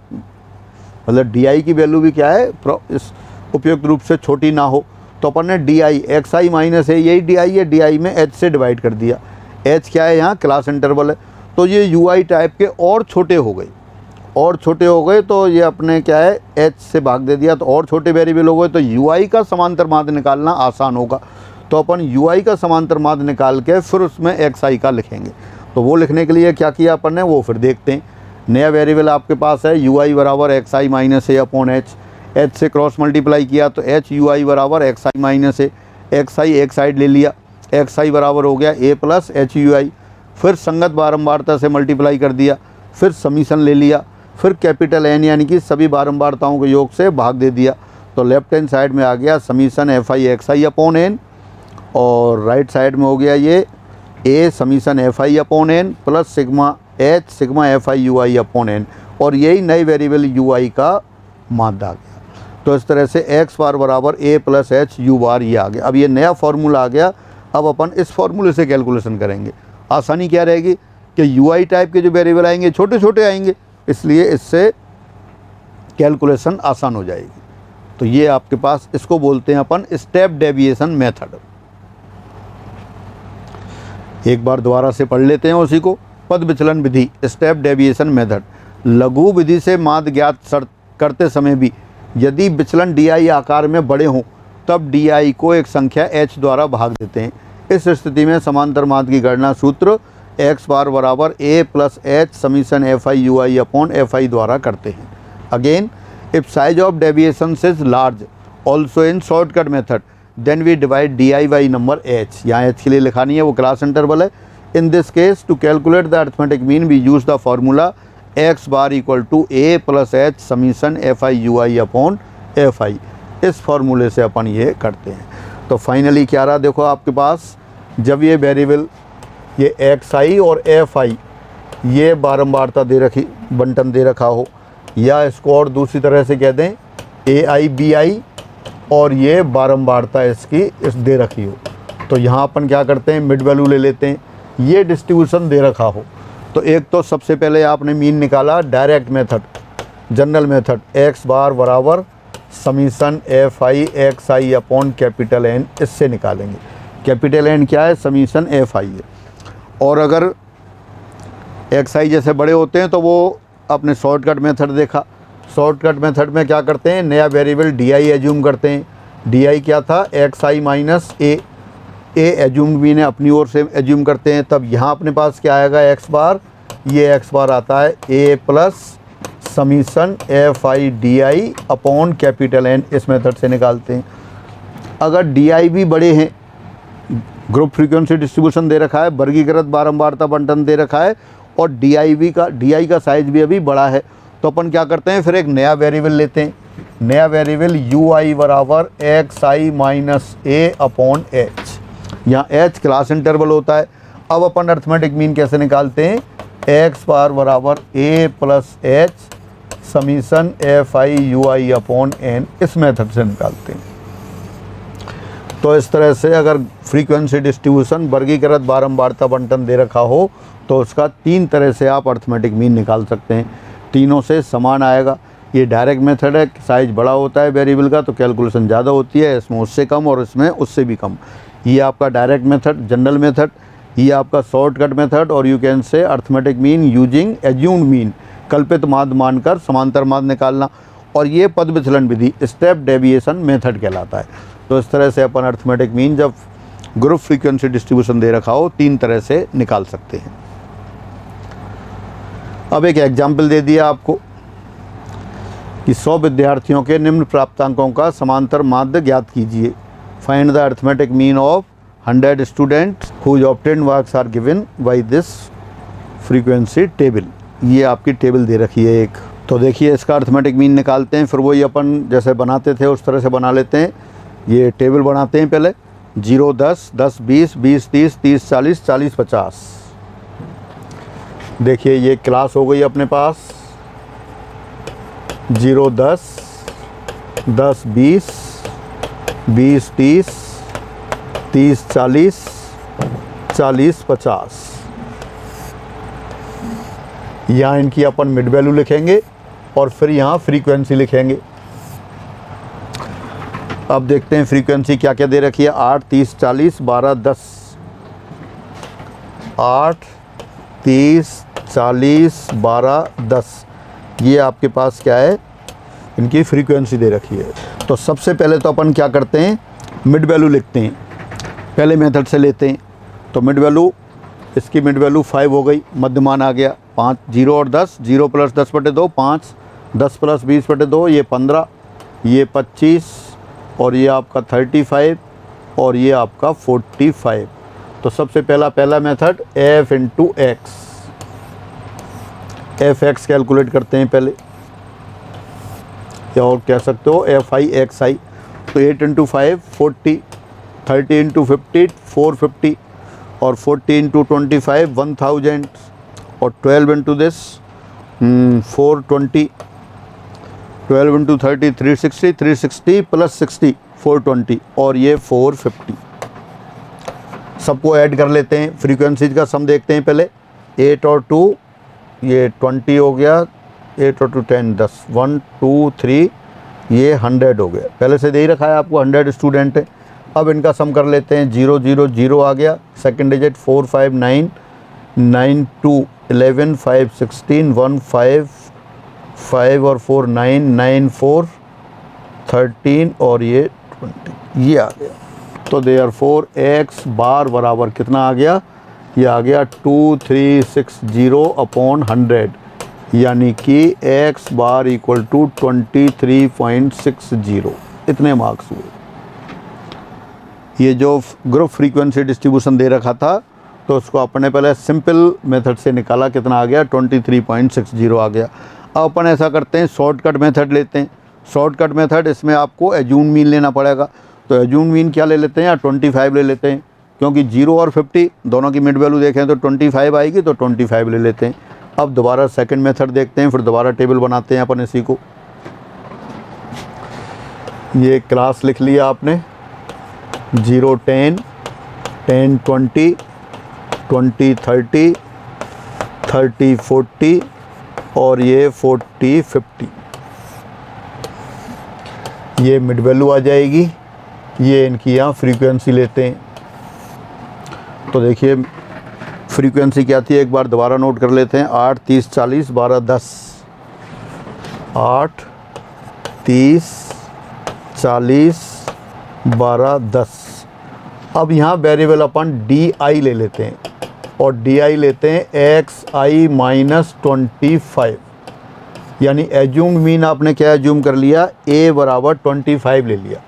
मतलब डी की वैल्यू भी क्या है इस उपयुक्त रूप से छोटी ना हो, तो अपन ने डी एक्स आई माइनस है, यही डी है, डी में h से डिवाइड कर दिया। h क्या है यहाँ क्लास इंटरवल है, तो ये यू टाइप के और छोटे हो गए, और छोटे हो गए तो ये अपने क्या है h से भाग दे दिया, तो और छोटे वेरिएबल हो गए, तो यू का समांतर माध्य निकालना आसान होगा। तो अपन यू का समांतर माध्य निकाल के फिर उसमें xi का लिखेंगे। तो वो लिखने के लिए क्या किया अपन ने वो फिर देखते हैं। नया वेरिएबल आपके पास है यू बराबर x I minus A upon H, H से क्रॉस मल्टीप्लाई किया तो एच यू आई बराबर x I minus A, x आई एक साइड ले लिया, एक्स आई बराबर हो गया ए प्लस एच यू आई, फिर संगत बारंबारता से मल्टीप्लाई कर दिया, फिर समीशन ले लिया, फिर कैपिटल एन यानी कि सभी बारंबारताओं के योग से भाग दे दिया। तो लेफ्ट हैंड साइड में आ गया summation F I x I upon N, और राइट साइड में हो गया ये A summation F I upon N plus sigma H sigma F I you I upon N, और यही नई वेरिएबल यू आई का माध्य आ गया। तो इस तरह से एक्स बार बराबर ए प्लस एच यू बार ये आ गया। अब ये नया फार्मूला आ गया, अब अपन इस फार्मूले से कैलकुलेशन करेंगे। आसानी क्या रहेगी कि यू आई टाइप के जो वेरिएबल आएंगे छोटे छोटे आएंगे, इसलिए इससे कैलकुलेशन आसान हो जाएगी। तो ये आपके पास इसको बोलते हैं अपन स्टेप डेविएशन मेथड। एक बार दोबारा से पढ़ लेते हैं उसी को। पद विचलन विधि स्टेप डेविएशन मेथड। लघु विधि से माध्य ज्ञात करते समय भी यदि विचलन डी आकार में बड़े हों तब डी को एक संख्या h द्वारा भाग देते हैं। इस स्थिति में समांतर माध्य की गणना सूत्र x बार बराबर a plus H summation F I you I upon f i द्वारा करते हैं। Again if size of deviation is large also in shortcut method then we divide d i by number h। यहाँ h के लिए लिखा नहीं है, वो क्लास इंटरवल है। In this case to calculate the arithmetic mean we use the formula x bar equal to a plus H summation F I you I upon f i. इस फार्मूले से अपन ये करते हैं। तो फाइनली क्या रहा देखो आपके पास, जब ये वेरिएबल ये एक्स आई और एफ आई ये बारंबारता दे रखी बंटन दे रखा हो, या इसको और दूसरी तरह से कह दें ए आई बी आई, और ये बारंबारता इसकी इस दे रखी हो, तो यहाँ अपन क्या करते हैं मिड वैल्यू ले लेते हैं। ये डिस्ट्रीब्यूशन दे रखा हो तो एक तो सबसे पहले आपने मीन निकाला direct method general method, X bar बराबर summation F I x I upon capital N, इससे निकालेंगे। कैपिटल एन क्या है समीशन एफ आई है, और अगर एक्स आई जैसे बड़े होते हैं तो वो अपने शॉर्टकट मेथड देखा। शॉर्टकट मेथड में क्या करते हैं नया वेरिएबल डी आई एज्यूम करते हैं। डी आई क्या था x I minus A assume भी ने अपनी ओर से एज्यूम करते हैं। तब यहाँ अपने पास क्या आएगा एक्स बार, ये एक्स बार आता है A plus summation F I D I upon capital N, इस मेथड से निकालते हैं। अगर डी आई भी बड़े हैं, ग्रुप फ्रीक्वेंसी डिस्ट्रीब्यूशन दे रखा है, वर्गीकृत बारंबारता बंटन दे रखा है, और डी आई का साइज भी अभी बड़ा है, तो अपन क्या करते हैं फिर एक नया वेरिएबल लेते हैं। नया वेरिएबल यू आई बराबर x I minus A upon H. यहाँ एच क्लास इंटरवल होता है। अब अपन अरिथमेटिक मीन कैसे निकालते हैं, एक्स बार बराबर A plus H summation F I you I upon N, इस मेथड से निकालते हैं। तो इस तरह से अगर फ्रीक्वेंसी डिस्ट्रीब्यूशन वर्गीकृत बारंबारता बंटन दे रखा हो तो उसका तीन तरह से आप अरिथमेटिक मीन निकाल सकते हैं। तीनों से समान आएगा। ये डायरेक्ट मेथड है, साइज बड़ा होता है वेरिएबल का तो कैलकुलेशन ज़्यादा होती है, इसमें उससे कम और इसमें उससे भी कम। ये आपका डायरेक्ट मेथड जनरल मेथड, ये आपका शॉर्टकट मेथड, और you can say arithmetic mean using assumed mean, कल्पित माध्य मानकर समांतर माध्य निकालना, और ये पद विचलन विधि स्टेप डेविएशन मेथड कहलाता है। तो इस तरह से अपन अरिथमेटिक मीन जब ग्रुप फ्रीक्वेंसी डिस्ट्रीब्यूशन दे रखा हो तीन तरह से निकाल सकते हैं। अब एक एग्जाम्पल दे दिया आपको कि 100 विद्यार्थियों के निम्न प्राप्तांकों का समांतर माध्य ज्ञात कीजिए। Find the arithmetic mean of 100 students whose obtained marks are given by this frequency table. ये आपकी टेबल दे रखी है एक। तो देखिए इसका अरिथमेटिक मीन निकालते हैं, फिर वही अपन जैसे बनाते थे उस तरह से बना लेते हैं। ये टेबल बनाते हैं पहले, 0 10 10 20 20 30 30 40 40 50। देखिए ये क्लास हो गई अपने पास 0 10 10 20 20 30 30 40 40 50। यहाँ इनकी अपन मिड वैल्यू लिखेंगे और फिर यहाँ फ्रीक्वेंसी लिखेंगे। अब देखते हैं फ्रीक्वेंसी क्या क्या दे रखी है। 8 30 40 12 10। 8 30 40 12 10 ये आपके पास क्या है, इनकी फ्रीक्वेंसी दे रखी है। तो सबसे पहले तो अपन क्या करते हैं, मिड वैल्यू लिखते हैं। पहले मेथड से लेते हैं। तो मिड वैल्यू, इसकी मिड वैल्यू 5 हो गई, मध्यमान आ गया 5। 0 और 10, 0 प्लस 10/2 5, 10 प्लस 20/2 ये 15, ये 25 और ये आपका 35 और ये आपका 45। तो सबसे पहला method f into x, F x calculate करते हैं पहले, या और कह सकते हो fi xi। तो 8 इंटू 5 40, 30 इंटू 50 450 और 40 इंटू 25 1000 और 12 इंटू दिस 420, 12 इंटू 30 360, 360 प्लस 60 420 और ये 450। सबको ऐड कर लेते हैं, फ्रीक्वेंसीज का सम देखते हैं पहले। 8 और 2 ये 20 हो गया, 8 और 2 10 10, 1 2 3 ये 100 हो गया। पहले से दे ही रखा है आपको, 100 स्टूडेंट है। अब इनका सम कर लेते हैं। 0 0 0 आ गया, सेकंड डिजिट 4 5 9 9 2 11 5 16 1 5 5 और 4 9 9 4 13 और ये 20 ये आ गया। तो देयरफॉर एक्स बार बराबर कितना आ गया, ये आ गया 2360 अपॉन 100, यानी कि एक्स बार इक्वल टू 23.60। इतने मार्क्स हुए। ये जो ग्रुप फ्रीक्वेंसी डिस्ट्रीब्यूशन दे रखा था तो उसको अपने पहले सिंपल मेथड से निकाला, कितना आ गया 23.60 आ गया। अब अपन ऐसा करते हैं, शॉर्टकट मेथड लेते हैं। शॉर्टकट मेथड, इसमें आपको एज्यूम मीन लेना पड़ेगा। तो एज्यूम मीन क्या ले लेते हैं, या 25 ले लेते हैं, क्योंकि 0 और 50 दोनों की मिड वैल्यू देखें तो 25 आएगी, तो 25 ले लेते हैं। अब दोबारा सेकंड मेथड देखते हैं, फिर दोबारा टेबल बनाते हैं अपन इसी को। ये क्लास लिख लिया आपने, 0 10 10 20 20 30 30 40 और ये 40 50। ये मिड वैल्यू आ जाएगी। ये इनकी यहाँ फ्रीक्वेंसी लेते हैं। तो देखिए फ्रीक्वेंसी क्या थी, एक बार दोबारा नोट कर लेते हैं। 8 30 40 12 10, 8 30 40 12 10। अब यहाँ वेरिएबल अपन DI ले लेते हैं, और DI लेते हैं XI माइनस 25, यानी एज्यूम्ड मीन आपने क्या एज्यूम कर लिया, A बराबर 25 ले लिया,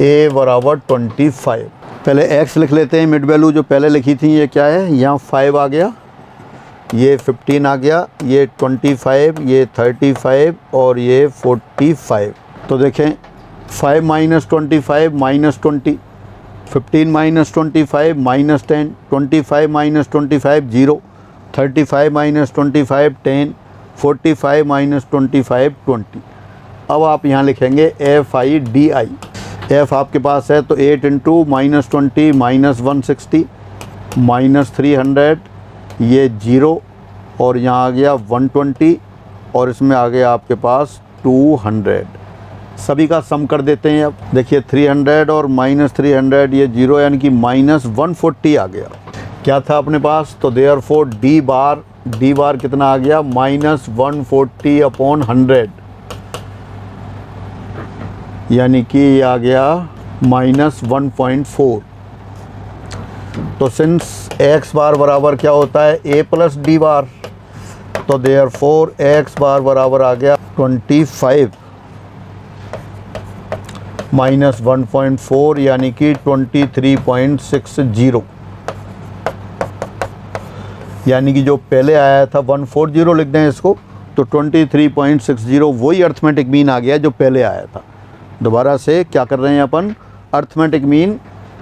A बराबर 25। पहले x लिख लेते हैं, मिड वैल्यू जो पहले लिखी थी ये क्या है, यहाँ 5 आ गया, ये 15 आ गया, ये 25, ये 35 और ये 45। तो देखें 5 minus 25 minus 20, 15 minus 25 minus 10, 25 minus 25 0, 35 minus 25 10, 45 minus 25 20। अब आप यहाँ लिखेंगे FI DI। F आपके पास है तो 8 इंटू माइनस 20 माइनस 160 माइनस 300, ये 0 और यहाँ आ गया 120 और इसमें आ गया आपके पास 200। सभी का सम कर देते हैं। अब देखिए 300 और माइनस 300 ये 0, यानी कि माइनस 140 आ गया। क्या था अपने पास, तो देयरफॉर D बार कितना आ गया, माइनस 140 अपॉन 100, यानी कि ये आ गया माइनस 1.4। तो सिंस x बार बराबर क्या होता है, a प्लस डी बार, तो देयरफॉर x बार बराबर आ गया 25 माइनस 1.4, यानी कि 23.60, यानी कि जो पहले आया था 140 लिख दें इसको, तो 23.60 वही अर्थमेटिक मीन आ गया जो पहले आया था। दोबारा से क्या कर रहे हैं अपन, अर्थमेटिक मीन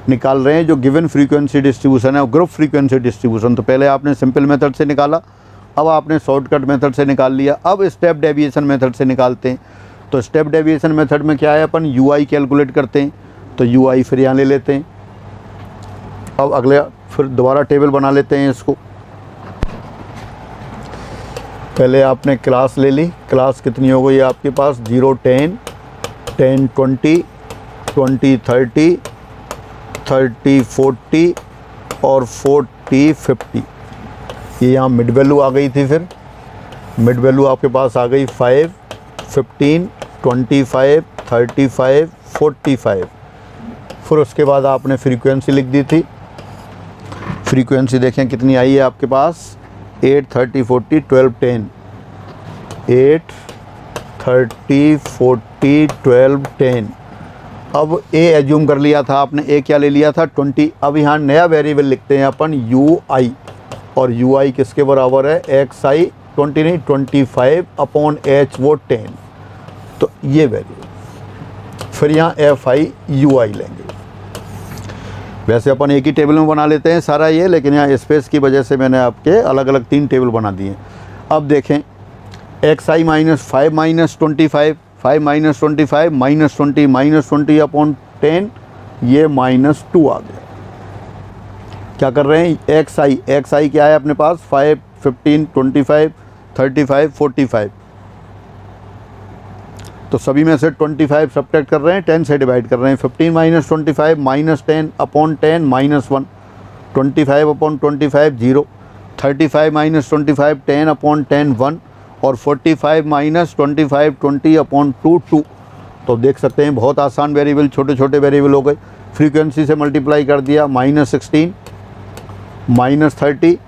निकाल रहे हैं जो गिवन फ्रीक्वेंसी डिस्ट्रीब्यूशन है और ग्रुप फ्रीक्वेंसी डिस्ट्रीब्यूशन। तो पहले आपने सिंपल मेथड से निकाला, अब आपने शॉर्टकट मेथड से निकाल लिया, अब स्टेप डेविएशन मेथड से निकालते हैं। तो स्टेप डेविएशन मेथड में क्या है, अपन यूआई कैलकुलेट करते हैं, तो यूआई फिर यहाँ ले लेते हैं। अब अगले फिर दोबारा टेबल बना लेते हैं इसको। पहले आपने क्लास ले ली, क्लास कितनी हो गई आपके पास 0 10 10 20 20 30 30 40 और 40 50। ये यहाँ मिड वैल्यू आ गई थी। फिर मिड वैल्यू आपके पास आ गई 5 15 25 35 45। फिर उसके बाद आपने फ्रीक्वेंसी लिख दी थी। फ्रीक्वेंसी देखें कितनी आई है आपके पास 8 30 40 12 10 8 30 40 12 10। अब ए एज्यूम कर लिया था आपने, ए क्या ले लिया था 20। अब यहाँ नया वेरिएबल लिखते हैं अपन यू आई, और यू आई किसके बराबर है एक्स आई 20 नहीं 25 अपॉन एच वो 10। तो ये वेरिएबल, फिर यहाँ एफ आई यू आई लेंगे। वैसे अपन एक ही टेबल में बना लेते हैं सारा ये, लेकिन यहाँ स्पेस की वजह से मैंने आपके अलग अलग 3 टेबल बना दिए। अब देखें X I minus 5 minus 25 5 minus 25 minus 20 upon 10, ये -2 आ गया। क्या कर रहे हैं एक्स आई क्या है अपने पास 5 15 25 35 45। तो सभी में से 25 सब्ट्रैक्ट कर रहे हैं, 10 से डिवाइड कर रहे हैं। 15 minus 25 minus 10 upon 10 -1, 25 upon 25 0, 35 minus 25 10 upon 10 1, और 45 माइनस 25 20 अपॉन 2 तो देख सकते हैं बहुत आसान वेरिएबल, छोटे छोटे वेरिएबल हो गए। फ्रीक्वेंसी से मल्टीप्लाई कर दिया -16 -30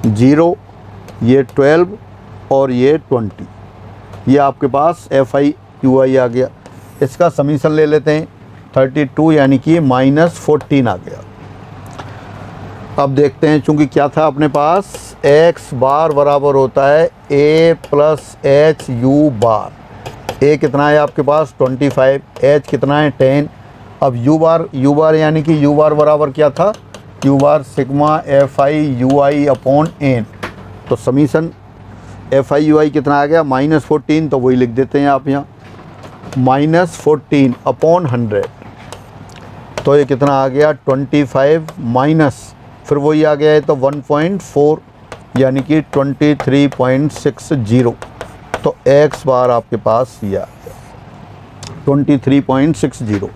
0, ये 12 और ये 20। ये आपके पास एफ आई यू आई आ गया। इसका समीशन ले लेते हैं 32 यानी कि -14 आ गया। अब देखते हैं, चूँकि क्या था अपने पास x बार बराबर होता है a plus H U bar. a कितना है आपके पास 25, h कितना है 10। अब u बार यानी कि u बार बराबर क्या था u bar sigma F I you I upon n. तो summation F I you i कितना आ गया -14, तो वही लिख देते हैं आप यहाँ -14 अपॉन 100। तो ये कितना आ गया 25 माइनस फिर वही आ गया है तो 1.4 यानी कि 23.60। तो x बार आपके पास ये आ गया 23.60।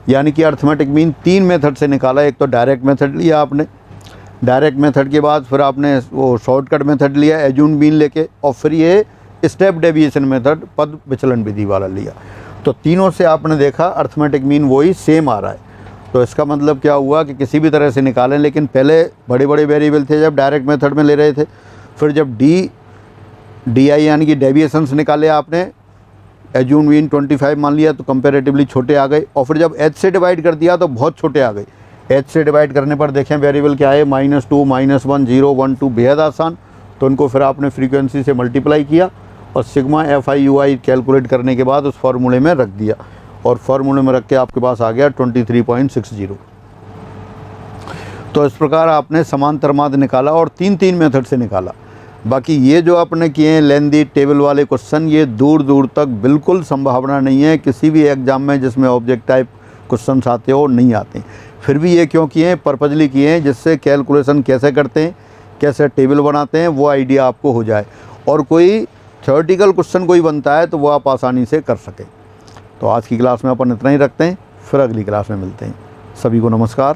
यानी कि अर्थमेटिक मीन 3 मेथड से निकाला। एक तो डायरेक्ट मेथड लिया आपने, डायरेक्ट मेथड के बाद फिर आपने वो शॉर्टकट मेथड लिया एज्यूम मीन लेके, और फिर ये स्टेप डेविएशन मेथड पद विचलन विधि वाला लिया। तो तीनों से आपने देखा अर्थमेटिक मीन वही सेम आ रहा है। तो इसका मतलब क्या हुआ कि किसी भी तरह से निकालें, लेकिन पहले बड़े बड़े वेरिएबल थे जब डायरेक्ट मेथड में ले रहे थे। फिर जब डी आई यानी कि डेविएशंस निकाले आपने, एज्यूम मीन 25 मान लिया तो कंपैरेटिवली छोटे आ गए, और फिर जब एच से डिवाइड कर दिया तो बहुत छोटे आ गए। एच से डिवाइड करने पर देखें वेरिएबल क्या है -2 -1 0 1 2, बेहद आसान। तो उनको फिर आपने फ्रीक्वेंसी से मल्टीप्लाई किया और sigma F I you I calculate करने के बाद उस फार्मूले में रख दिया, और फार्मूले में रख के आपके पास आ गया 23.60। तो इस प्रकार आपने समांतर माध्य निकाला और 3 मेथड से निकाला। बाकी ये जो आपने किए हैं लेंदी टेबल वाले क्वेश्चन, ये दूर दूर तक बिल्कुल संभावना नहीं है किसी भी एग्जाम में जिसमें ऑब्जेक्ट टाइप क्वेश्चन आते हो नहीं आते। फिर भी ये क्यों किए हैं, पर्पजली किए हैं जिससे कैलकुलेशन कैसे करते हैं, कैसे टेबल बनाते हैं वो आइडिया आपको हो जाए, और कोई थ्योरेटिकल क्वेश्चन कोई बनता है तो वो आप आसानी से कर सकें। तो आज की क्लास में अपन इतना ही रखते हैं, फिर अगली क्लास में मिलते हैं। सभी को नमस्कार।